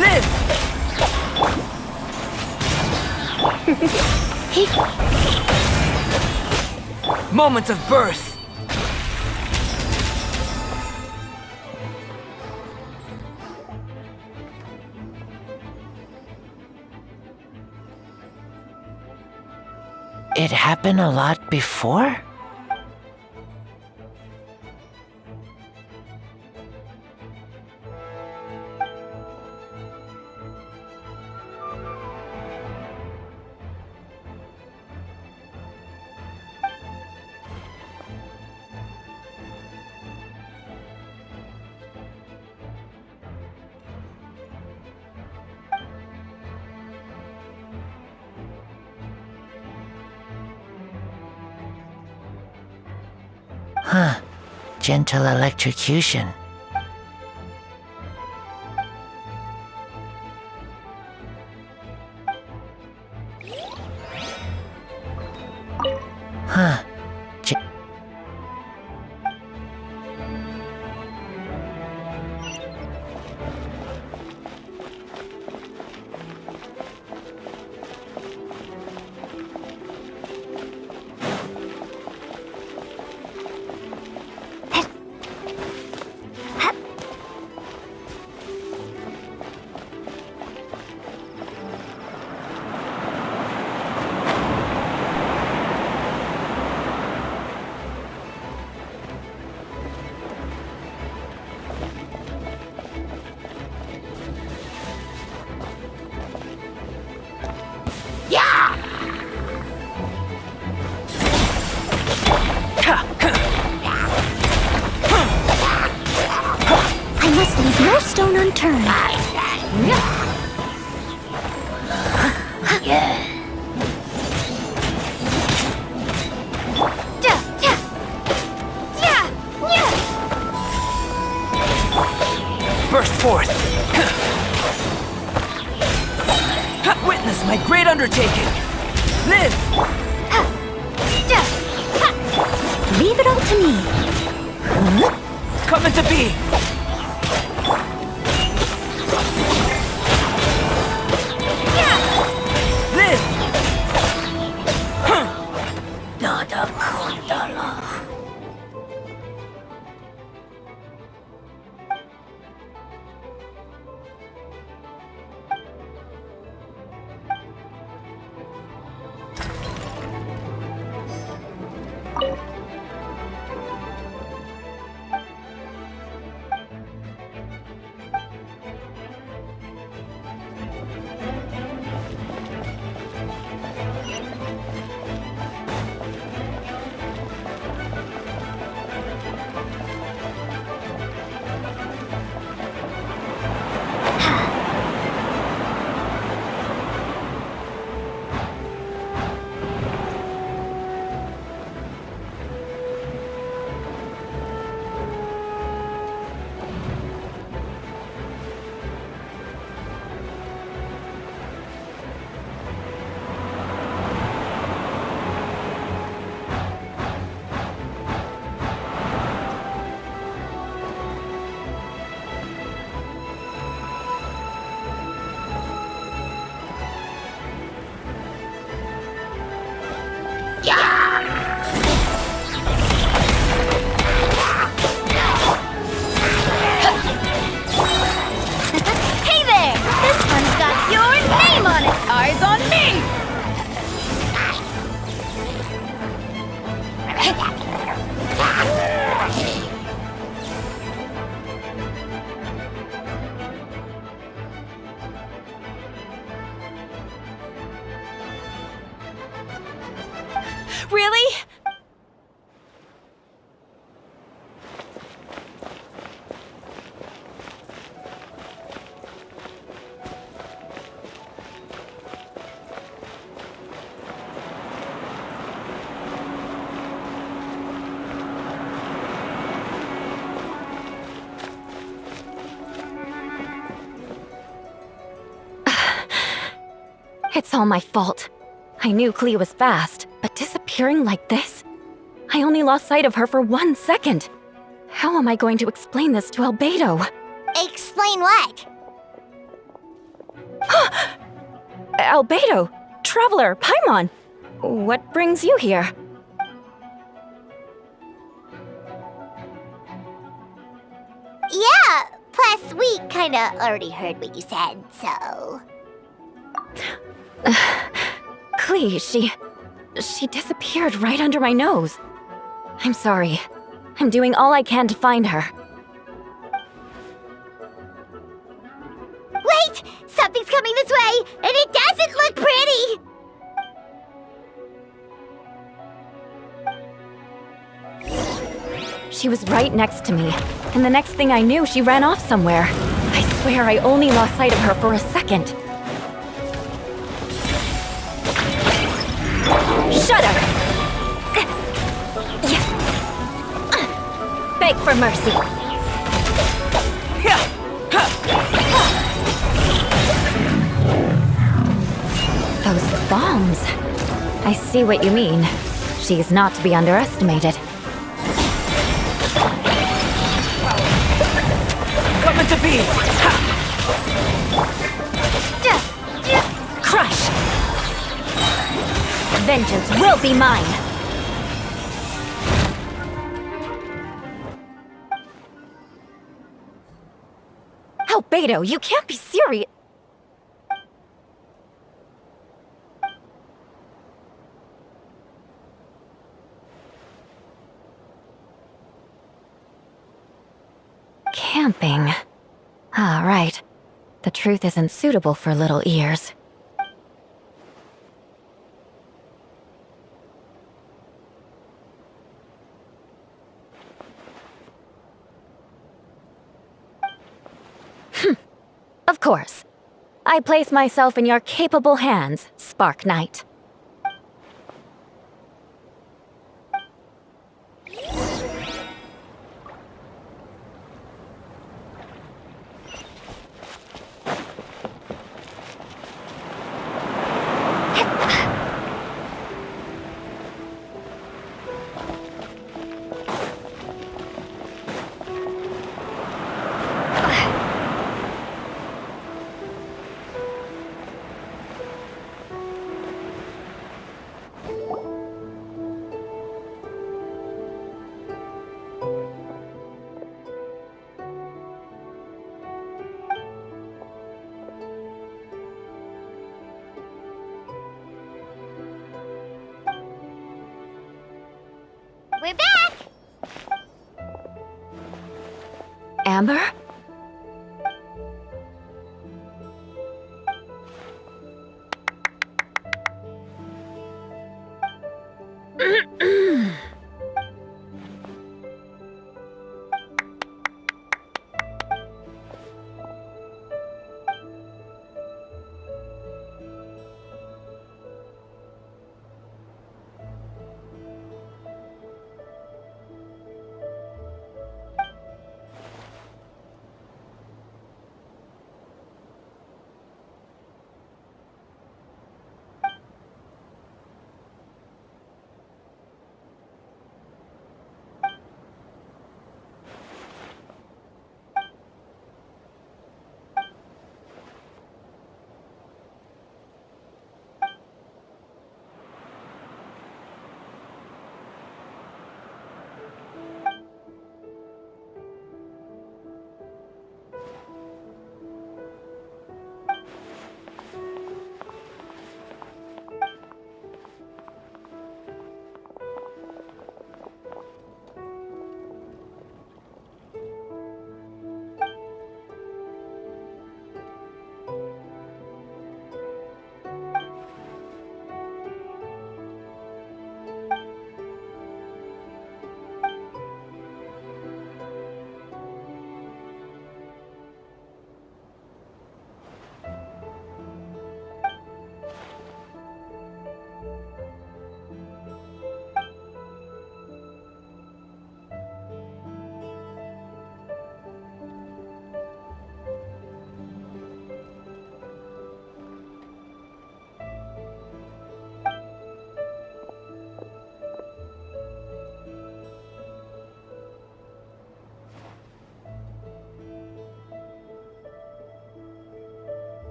Live! Moments of birth. It happened a lot before? Huh. Gentle electrocution. Huh. I must leave no stone unturned. Burst forth. Witness my great undertaking. Live. Leave it all to me. Come into being. Live. Nada Kundala. Hey there! This one's got your name on it! Eyes on me! Really? It's all my fault. I knew Clea was fast, but disappearing like this? I only lost sight of her for 1 second. How am I going to explain this to Albedo? Explain what? Albedo, Traveler, Paimon, what brings you here? kinda already heard what you said, so... Clee, she disappeared right under my nose. I'm sorry. I'm doing all I can to find her. Wait! Something's coming this way, and it doesn't look pretty! She was right next to me, and the next thing I knew, she ran off somewhere. I swear I only lost sight of her for a second. Shut up! Beg for mercy. Those bombs. I see what you mean. She's not to be underestimated. Coming to be! Crush! Vengeance will be mine! Albedo, you can't be serious! Camping. Ah, right. The truth isn't suitable for little ears. Of course. I place myself in your capable hands, Spark Knight. We're back! Amber?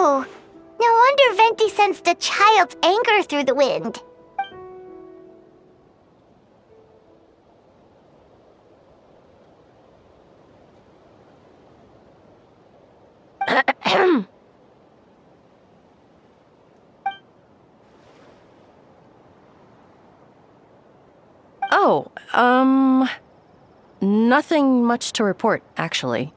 Oh, no wonder Venti sensed a child's anger through the wind. Oh, nothing much to report, actually.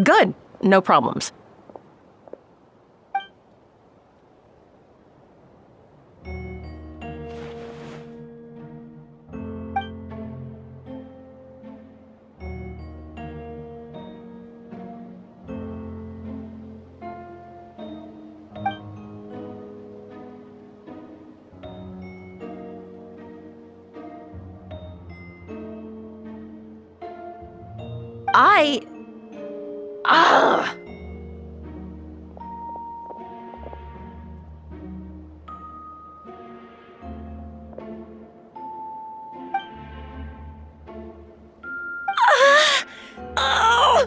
Good. No problems. Ah! Oh!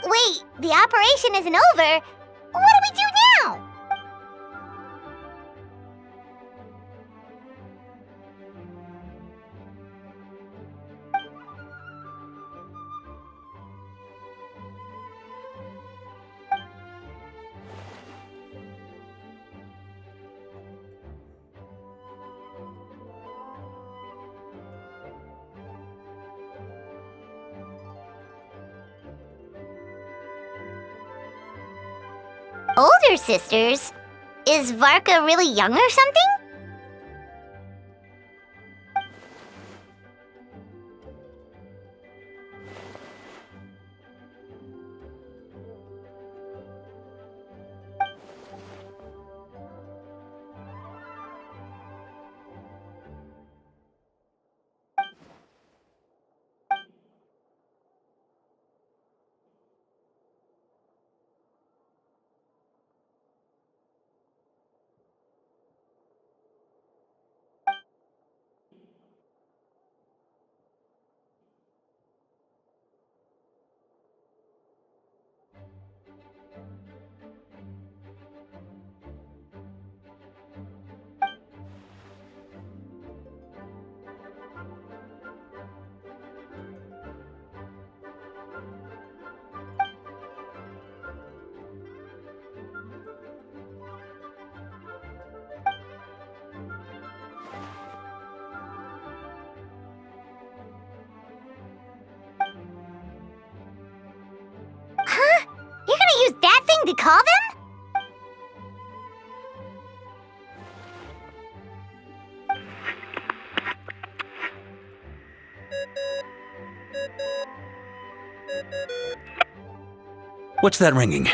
Wait, the operation isn't over. What do we do now? Older sisters? Is Varka really young or something? Huh? You're gonna use that thing to call them? What's that ringing?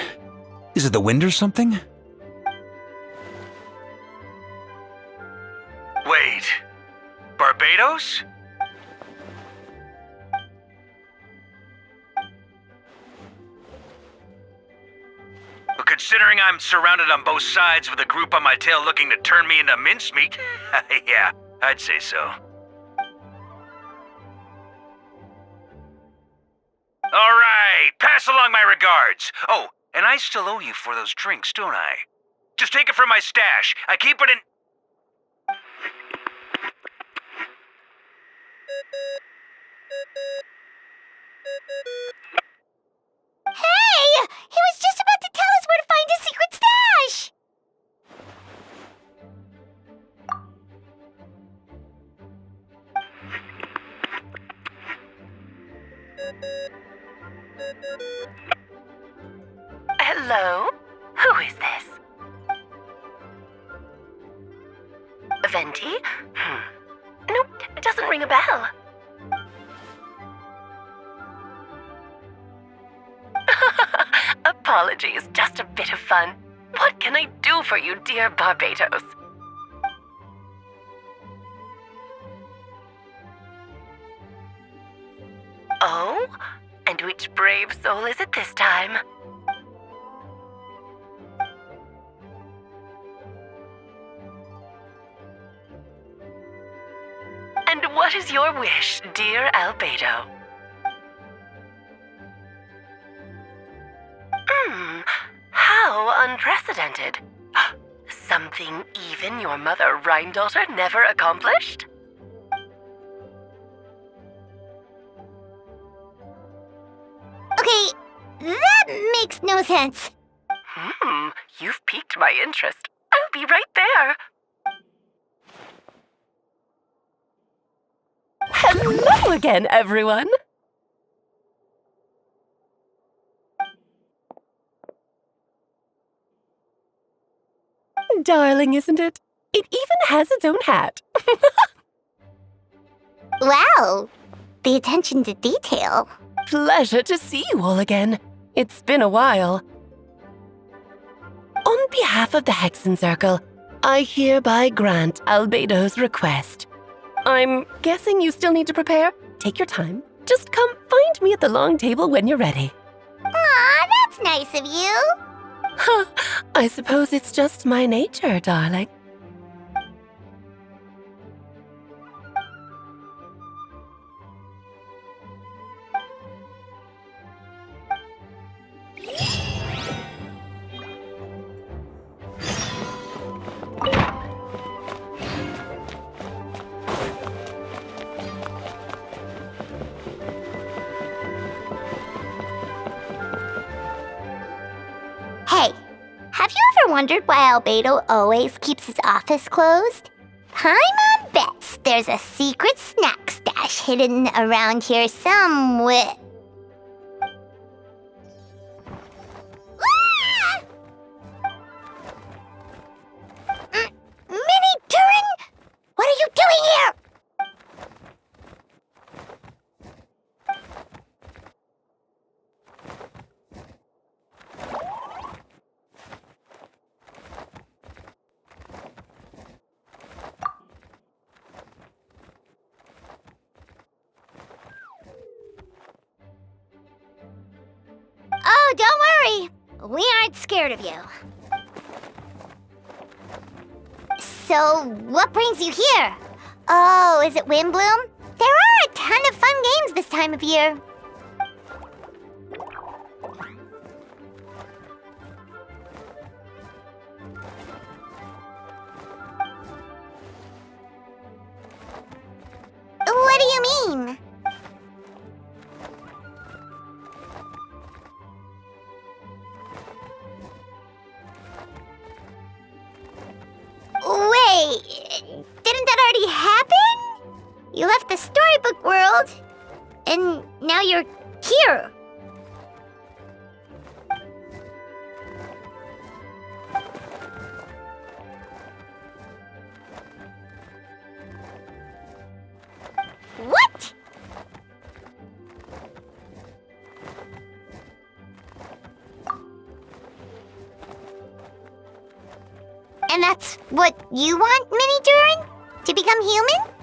Is it the wind or something? Wait. Barbados? Well, considering I'm surrounded on both sides with a group on my tail looking to turn me into mincemeat, yeah, I'd say so. All right, pass along my regards. Oh, and I still owe you for those drinks, don't I? Just take it from my stash. I keep it in... Hey! He was just about to tell us where to find his secret stash! Hello? Who is this? Venti? Nope, it doesn't ring a bell. Apologies, just a bit of fun. What can I do for you, dear Barbados? Oh? And which brave soul is it this time? And what is your wish, dear Albedo? How unprecedented. Something even your mother Rhine-daughter never accomplished? Okay, that makes no sense. You've piqued my interest. I'll be right there. Hello again, everyone. Darling, isn't it? It even has its own hat. Wow, the attention to detail. Pleasure to see you all again. It's been a while. On behalf of the Hexen Circle, I hereby grant Albedo's request. I'm guessing you still need to prepare? Take your time. Just come find me at the long table when you're ready. Aw, that's nice of you. Huh, I suppose it's just my nature, darling. Hey, have you ever wondered why Albedo always keeps his office closed? Paimon bets there's a secret snack stash hidden around here somewhere. Ah! Mini Turin? What are you doing here? Oh, don't worry. We aren't scared of you. So, what brings you here? Oh, is it Windblume? There are a ton of fun games this time of year. What do you mean? Wait, didn't that already happen? You left the storybook world, and now you're here. What? And that's what you want, Mini Durin? To become human?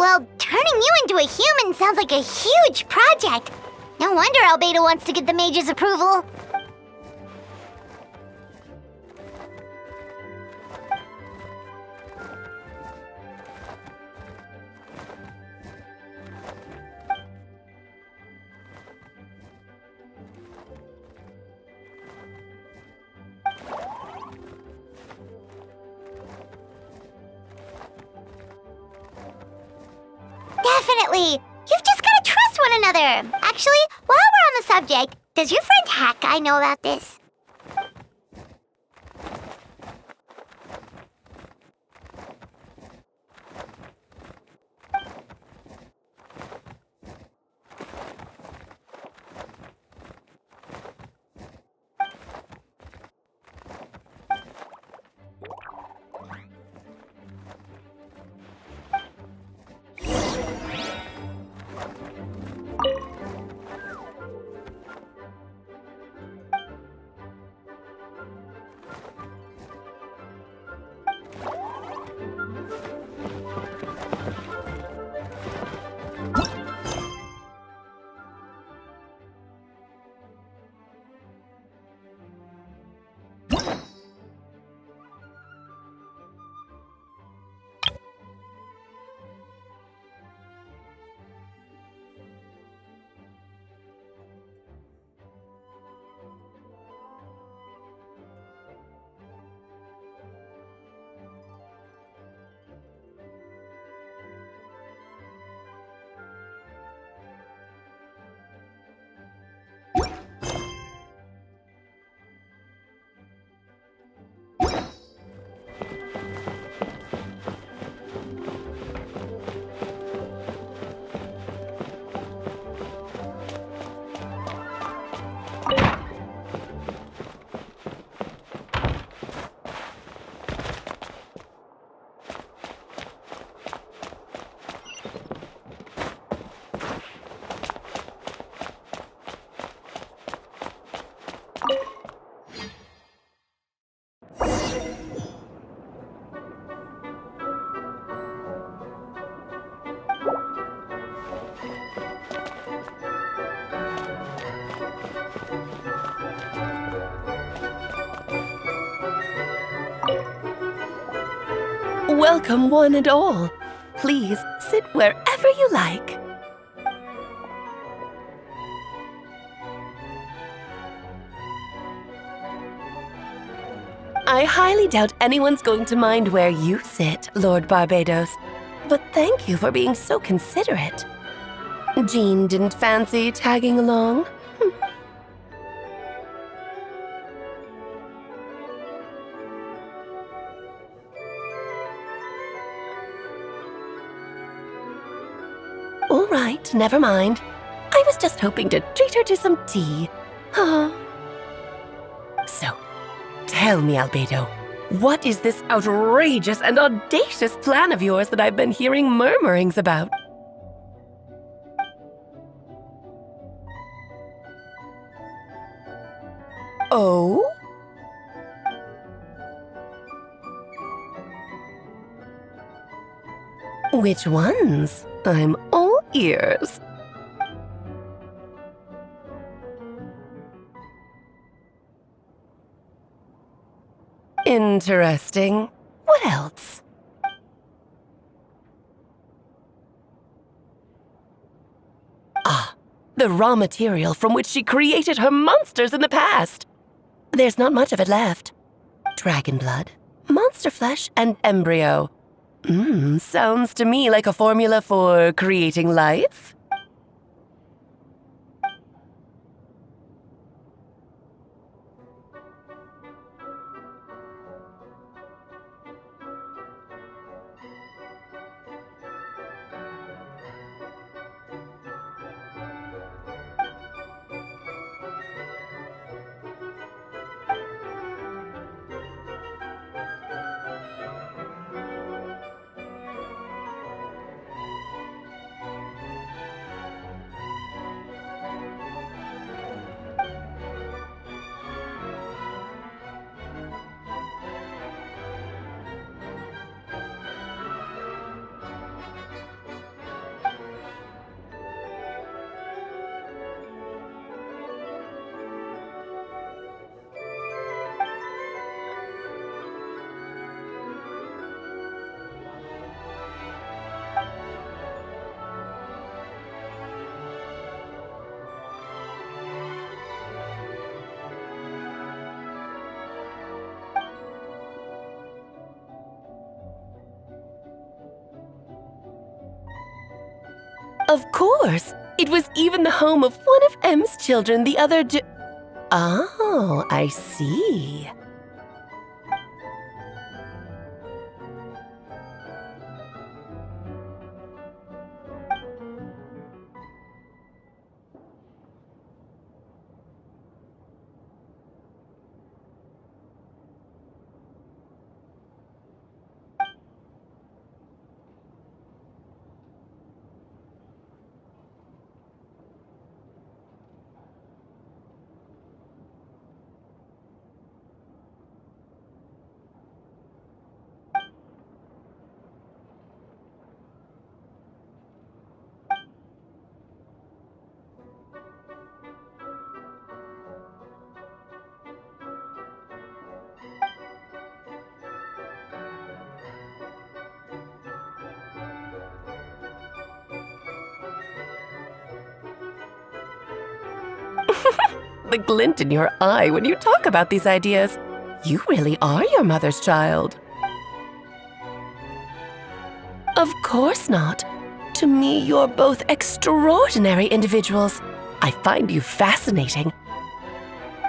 Well, turning you into a human sounds like a huge project. No wonder Albedo wants to get the mage's approval. Definitely! You've just gotta trust one another! Actually, while we're on the subject, does your friend Hack know about this? Welcome, one and all. Please sit wherever you like. I highly doubt anyone's going to mind where you sit, Lord Barbados. But thank you for being so considerate. Jean didn't fancy tagging along? All right, never mind. I was just hoping to treat her to some tea. So, tell me, Albedo, what is this outrageous and audacious plan of yours that I've been hearing murmurings about? Oh? Which ones? I'm all ears. Interesting. What else? Ah, the raw material from which she created her monsters in the past. There's not much of it left. Dragon blood, monster flesh, and embryo. Sounds to me like a formula for creating life. Of course. It was even the home of one of M's children the other day. Oh, I see. The glint in your eye when you talk about these ideas. You really are your mother's child. Of course not. To me, you're both extraordinary individuals. I find you fascinating.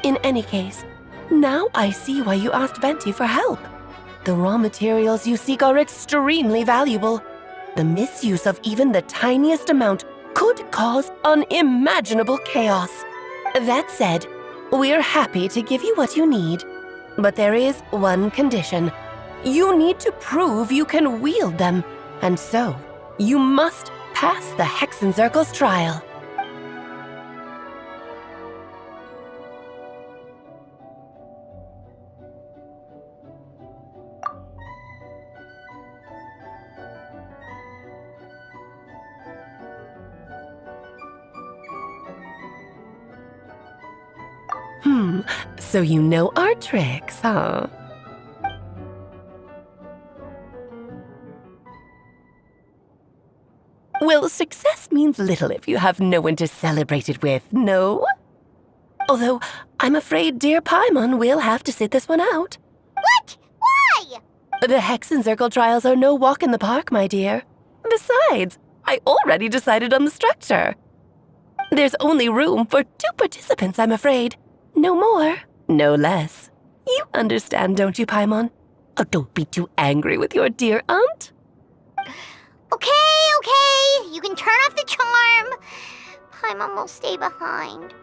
In any case, now I see why you asked Venti for help. The raw materials you seek are extremely valuable. The misuse of even the tiniest amount could cause unimaginable chaos. That said, we're happy to give you what you need. But there is one condition. You need to prove you can wield them. And so, you must pass the Hexencircle's trial. So you know our tricks, huh? Well, success means little if you have no one to celebrate it with, no? Although, I'm afraid dear Paimon will have to sit this one out. What? Why? The Hexencircle trials are no walk in the park, my dear. Besides, I already decided on the structure. There's only room for 2 participants, I'm afraid. No more, no less. You understand, don't you, Paimon? Oh, don't be too angry with your dear aunt. Okay. You can turn off the charm. Paimon will stay behind.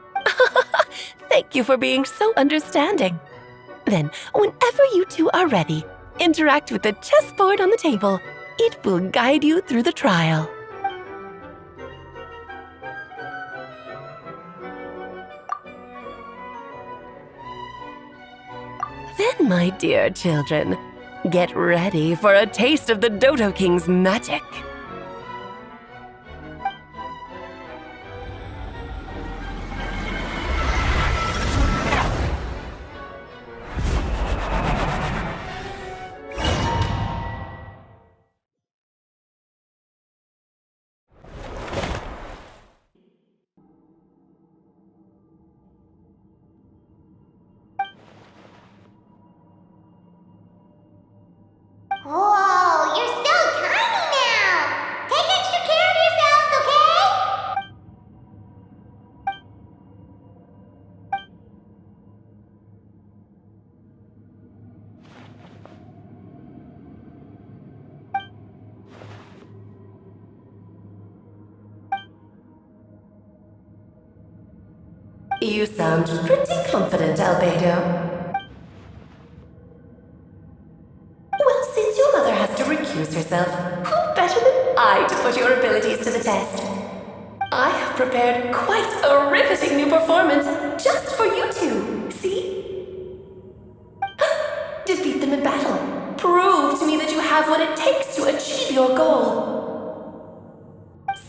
Thank you for being so understanding. Then, whenever you two are ready, interact with the chessboard on the table. It will guide you through the trial. Then, my dear children, get ready for a taste of the Dodo King's magic. Whoa, you're so tiny now! Take extra care of yourselves, okay? You sound pretty confident, Albedo. Well, since your mother has to recuse herself, who better than I to put your abilities to the test? I have prepared quite a riveting new performance just for you two. See? Defeat them in battle. Prove to me that you have what it takes to achieve your goal.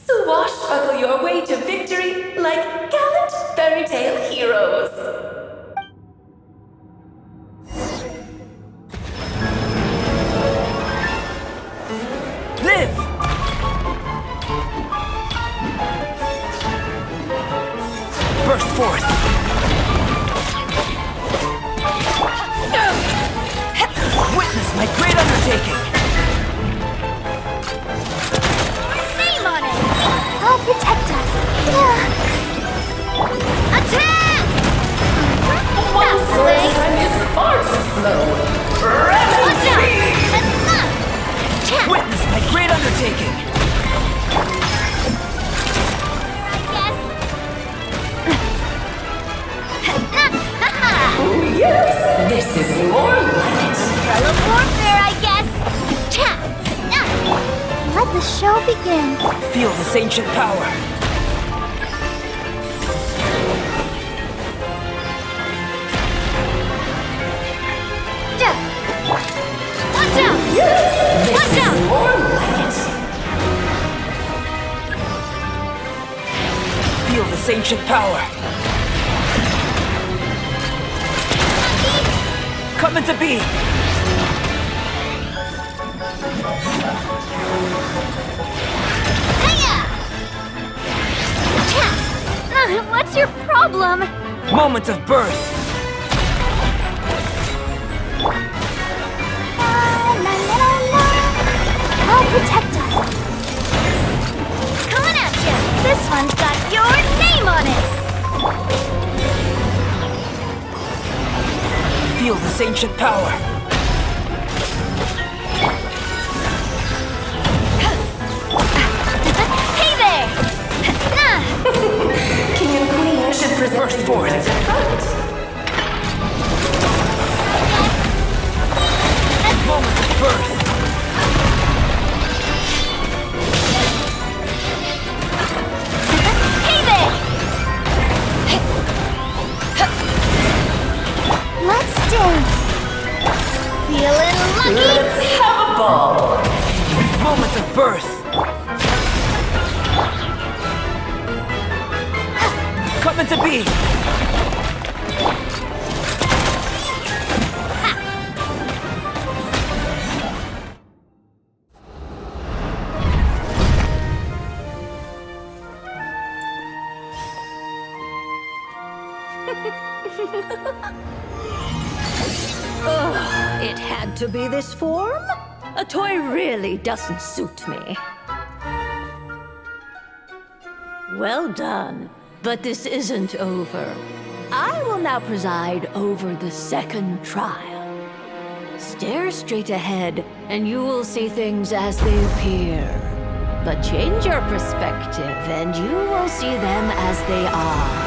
Swashbuckle your way to victory like gallant fairy tale heroes. Live! Burst forth! Witness my great undertaking! Shame on it! show begin. Feel this ancient power. Watch out! Watch out! More like it. Feel this ancient power. Coming to be. What's your problem? Moment of birth. I'll protect us. Coming at you. This one's got your name on it. Feel this ancient power. Hey there! King and Queen should present Burst forth. Moment of birth. Hey there! Let's dance. Feeling lucky? Let's have a ball. Moment of birth. Coming to be. It had to be this form? A toy really doesn't suit me. Well done, but this isn't over. I will now preside over the second trial. Stare straight ahead, and you will see things as they appear. But change your perspective, and you will see them as they are.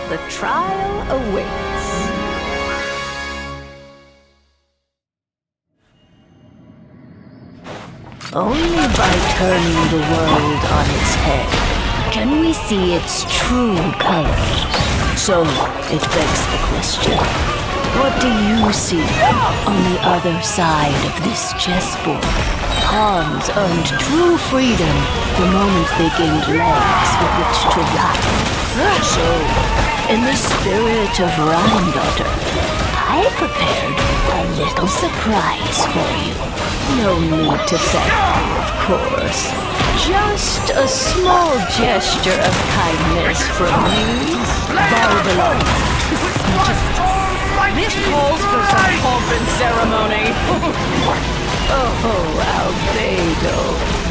The trial awaits. Only by turning the world on its head can we see its true colors. So, it begs the question, what do you see on the other side of this chessboard? Pawns earned true freedom the moment they gained legs with which to ride. So, in the spirit of Rhine-daughter, I prepared a little surprise for you. No need to thank me, of course. Just a small gesture of kindness from you. That belongs to justice. This calls for some pomp and ceremony. Oh, Albedo,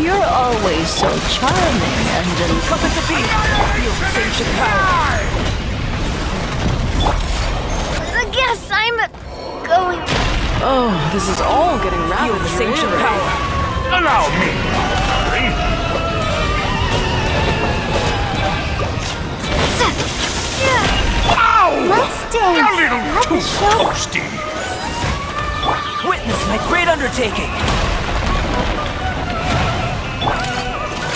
you're always so charming and coming to be. Feel the ancient power. I guess I'm going. Oh, this is all getting rather feel the ancient power. Allow me, darling. Ow! Let's dance. A little too toasty. Witness my great undertaking.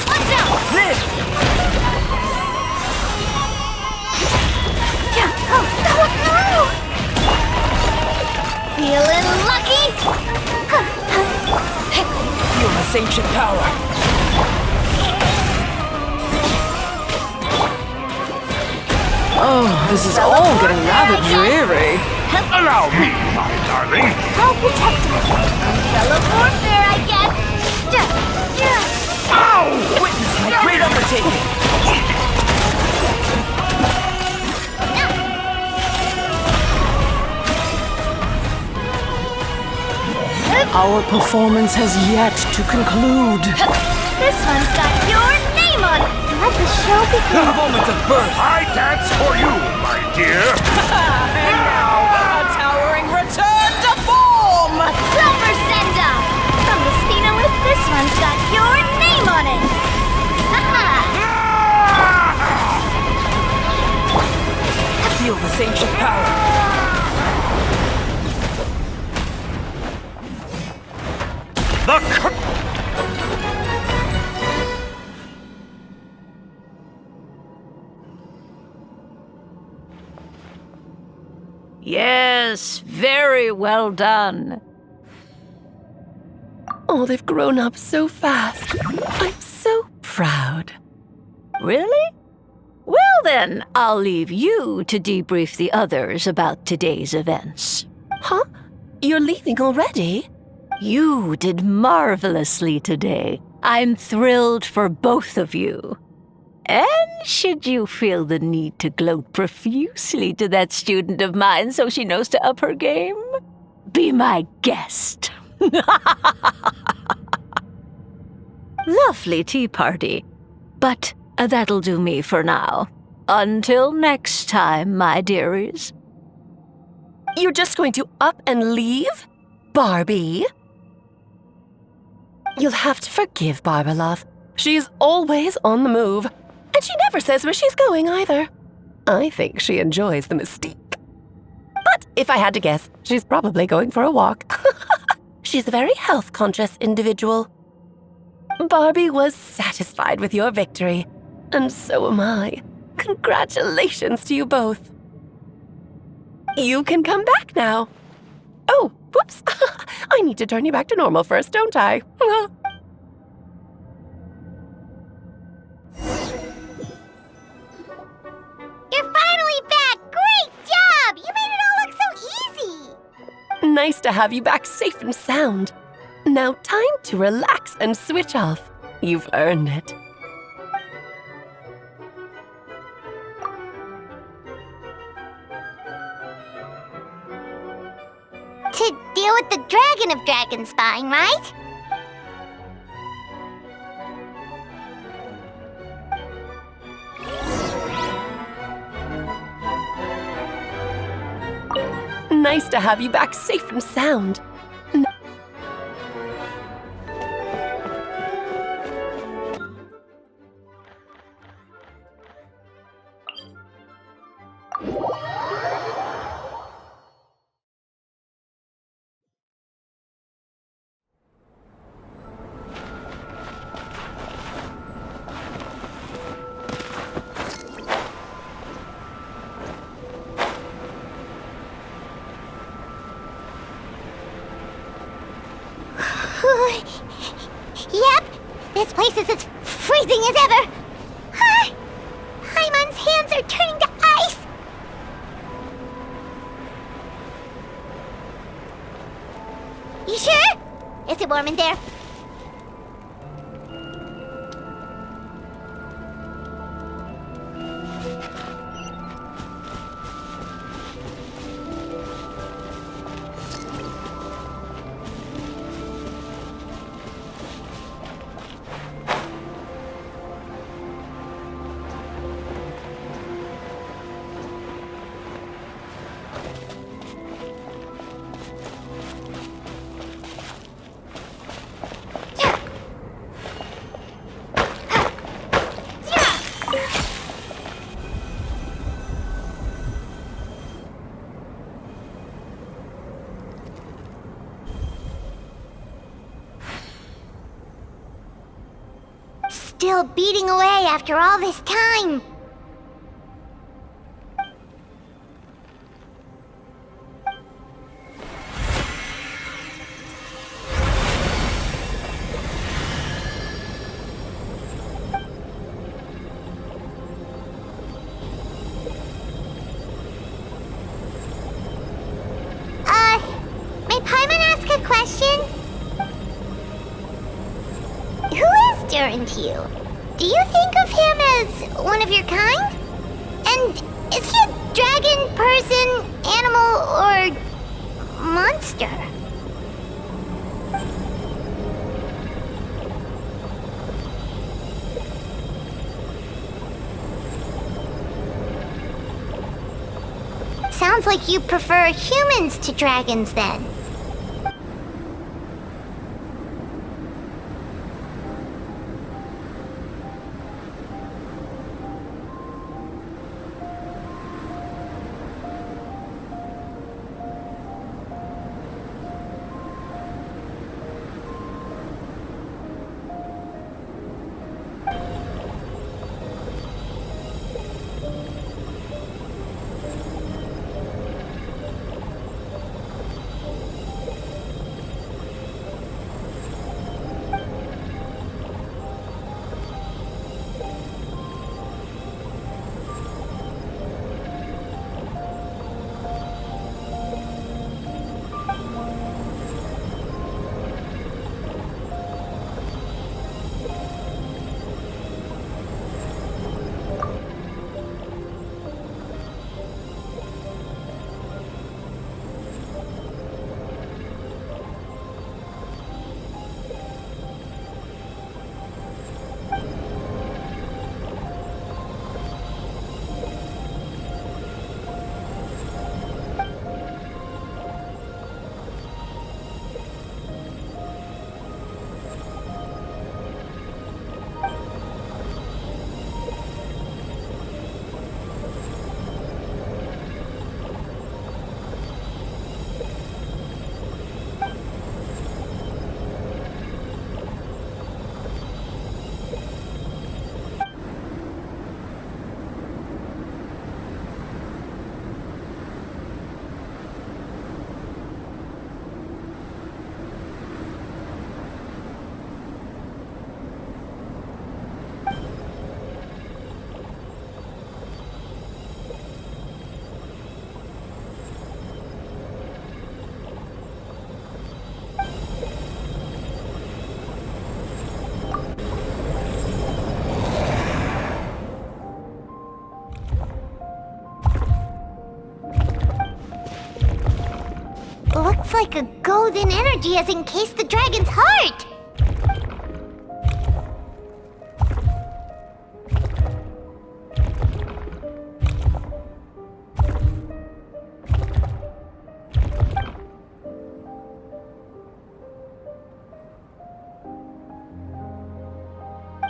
Watch out! Live! Oh, no! Feeling lucky? Feel this ancient power. Oh, this is all getting rather dreary. Allow me, my darling. I'll protect us. Fellow warfare, I guess. Ow! Witness my our performance has yet to conclude. This one's got your name on it. Let the show begin. The moment of birth. I dance for you, my dear. And now, a towering return to form! Silver Senda! From the Spinolith, this one's got your name on it. Feel this ancient power. Yes, very well done. Oh, they've grown up so fast. I'm so proud. Really? Well then, I'll leave you to debrief the others about today's events. Huh? You're leaving already? You did marvelously today. I'm thrilled for both of you. And should you feel the need to gloat profusely to that student of mine so she knows to up her game, be my guest. Lovely tea party. But that'll do me for now. Until next time, my dearies. You're just going to up and leave? Barbie? You'll have to forgive Barbara, love. She's always on the move. And she never says where she's going either. I think she enjoys the mystique. But if I had to guess, she's probably going for a walk. She's a very health-conscious individual. Barbie was satisfied with your victory, and so am I. Congratulations to you both. You can come back now. Oh, whoops. I need to turn you back to normal first, don't I? You're finally back! Great job! You made it all look so easy! Nice to have you back safe and sound. Now time to relax and switch off. You've earned it. To deal with the Dragon of Dragonspine, right? Nice to have you back safe and sound. Yep, this place is as freezing as ever. Paimon's hands are turning to ice. You sure? Is it warm in there? Still beating away after all this time. May Paimon ask a question? Who is Durin to you? Do you think of him as one of your kind? And is he a dragon, person, animal, or monster? sounds like you prefer humans to dragons then. Looks like a golden energy has encased the dragon's heart!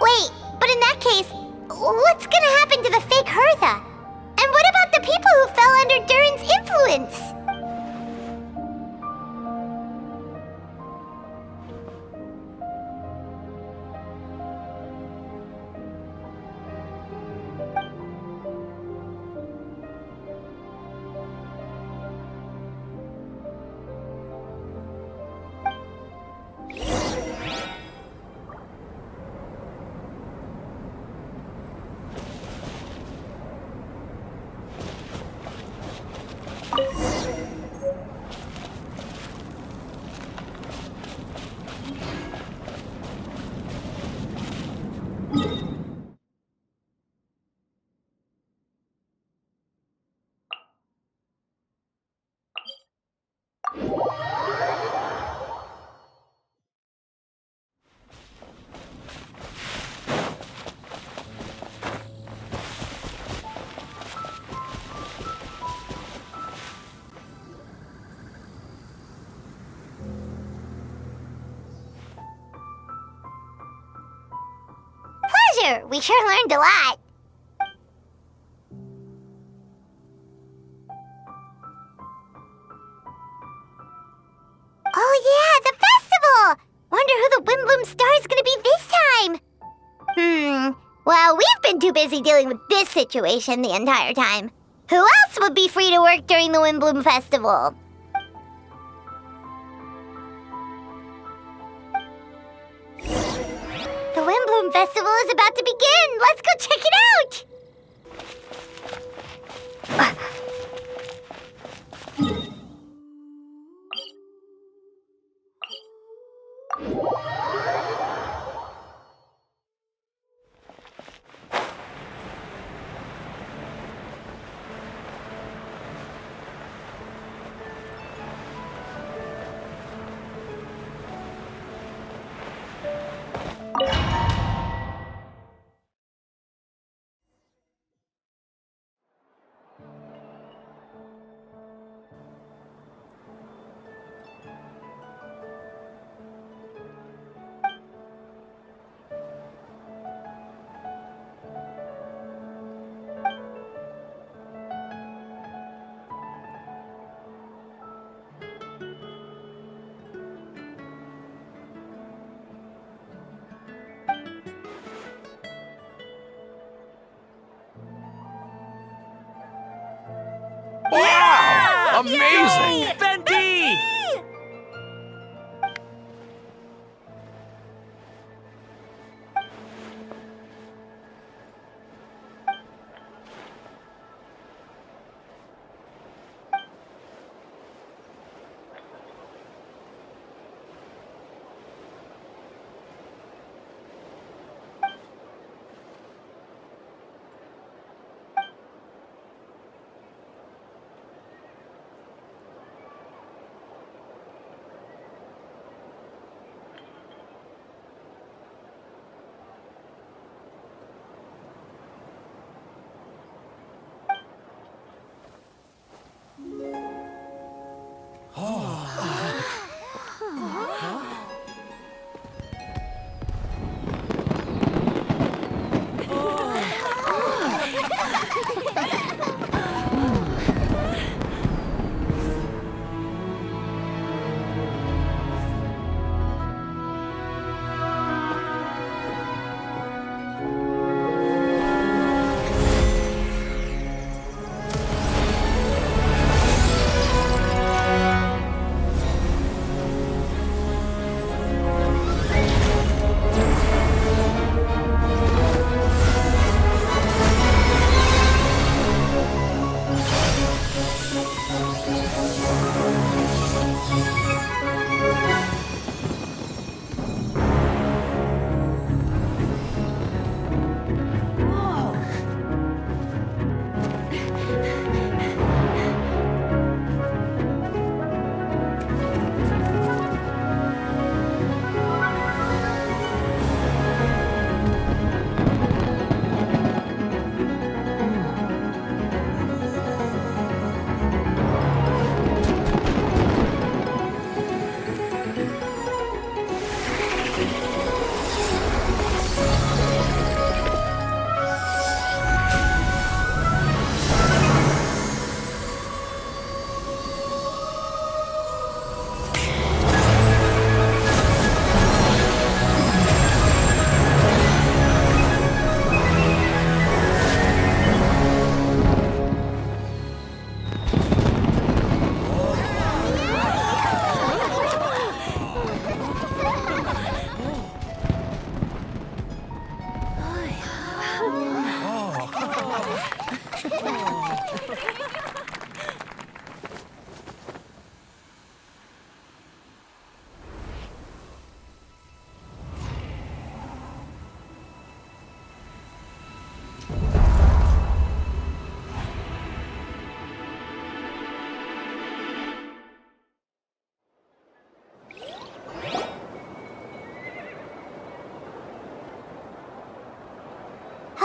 Wait, but in that case, what's gonna happen to the fake Hertha? And what about the people who fell under Durin's influence? Pleasure! We sure learned a lot. Oh yeah, the festival! Wonder who the Windblume star is gonna be this time? Well, we've been too busy dealing with this situation the entire time. Who else would be free to work during the Windblume Festival? The Windblume Festival is about to begin! Let's go check it out! Amazing! Venti!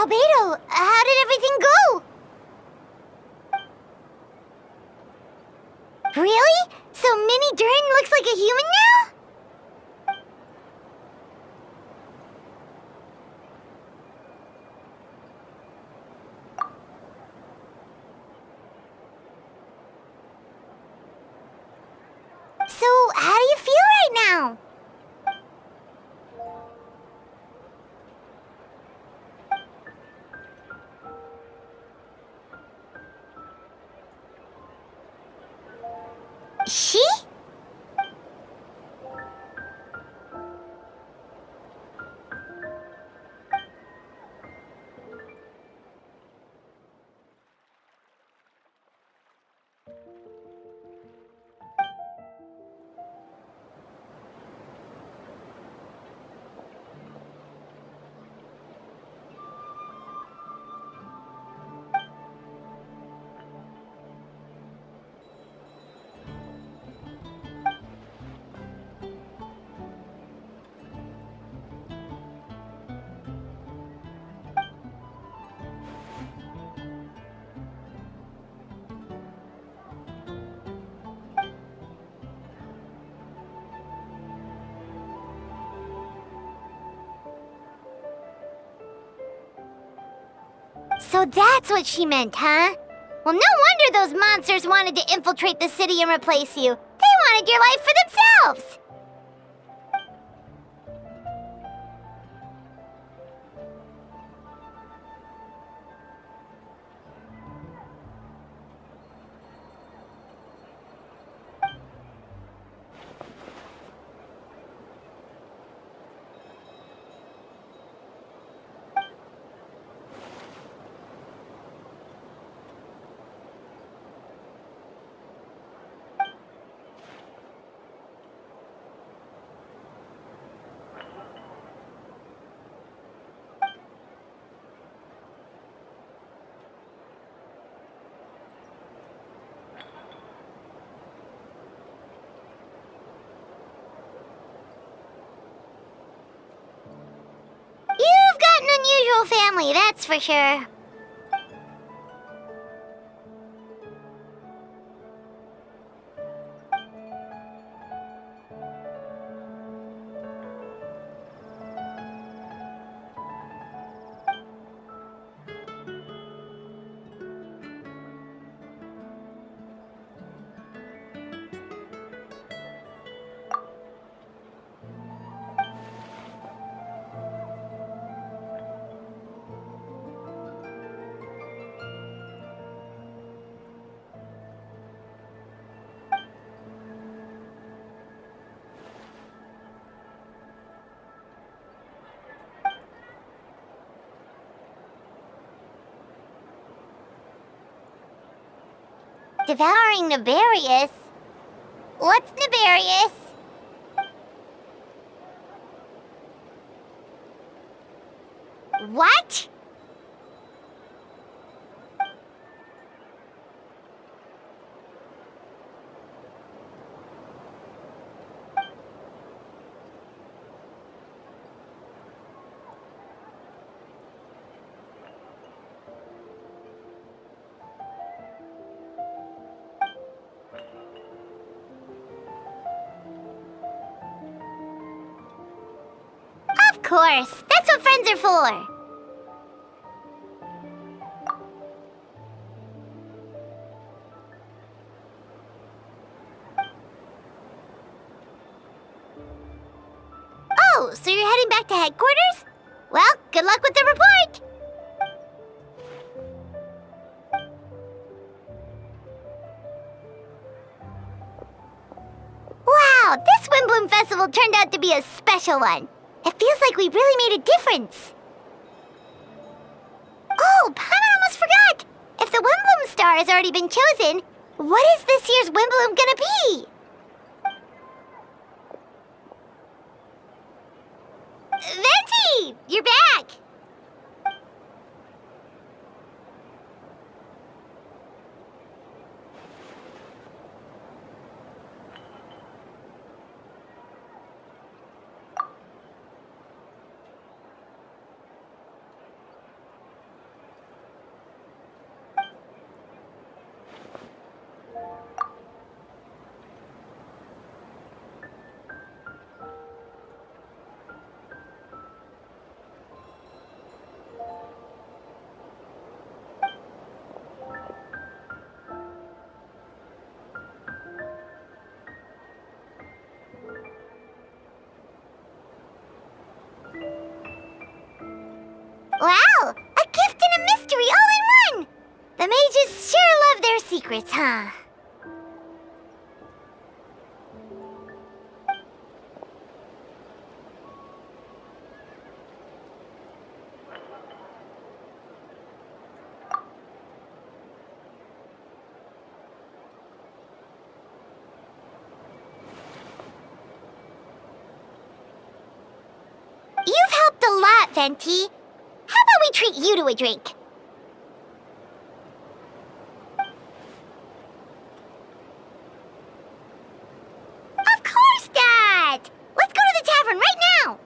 Albedo, how did everything go? Really? So Mini Durin looks like a human now? So, how do you feel right now? She? So that's what she meant, huh? Well, no wonder those monsters wanted to infiltrate the city and replace you. They wanted your life for themselves! whole family, that's for sure. Devouring Nefarious? What's Nefarious? What? Of course, that's what friends are for. Oh, so you're heading back to headquarters? Well, good luck with the report! Wow, this Windblume Festival turned out to be a special one. It feels like we really made a difference. Oh, Paimon almost forgot! If the Windblume star has already been chosen, what is this year's Windblume gonna be? Venti! You're back! Wow! A gift and a mystery all in one! The mages sure love their secrets, huh? You've helped a lot, Venti. How about we treat you to a drink? Of course, Dad! Let's go to the tavern right now!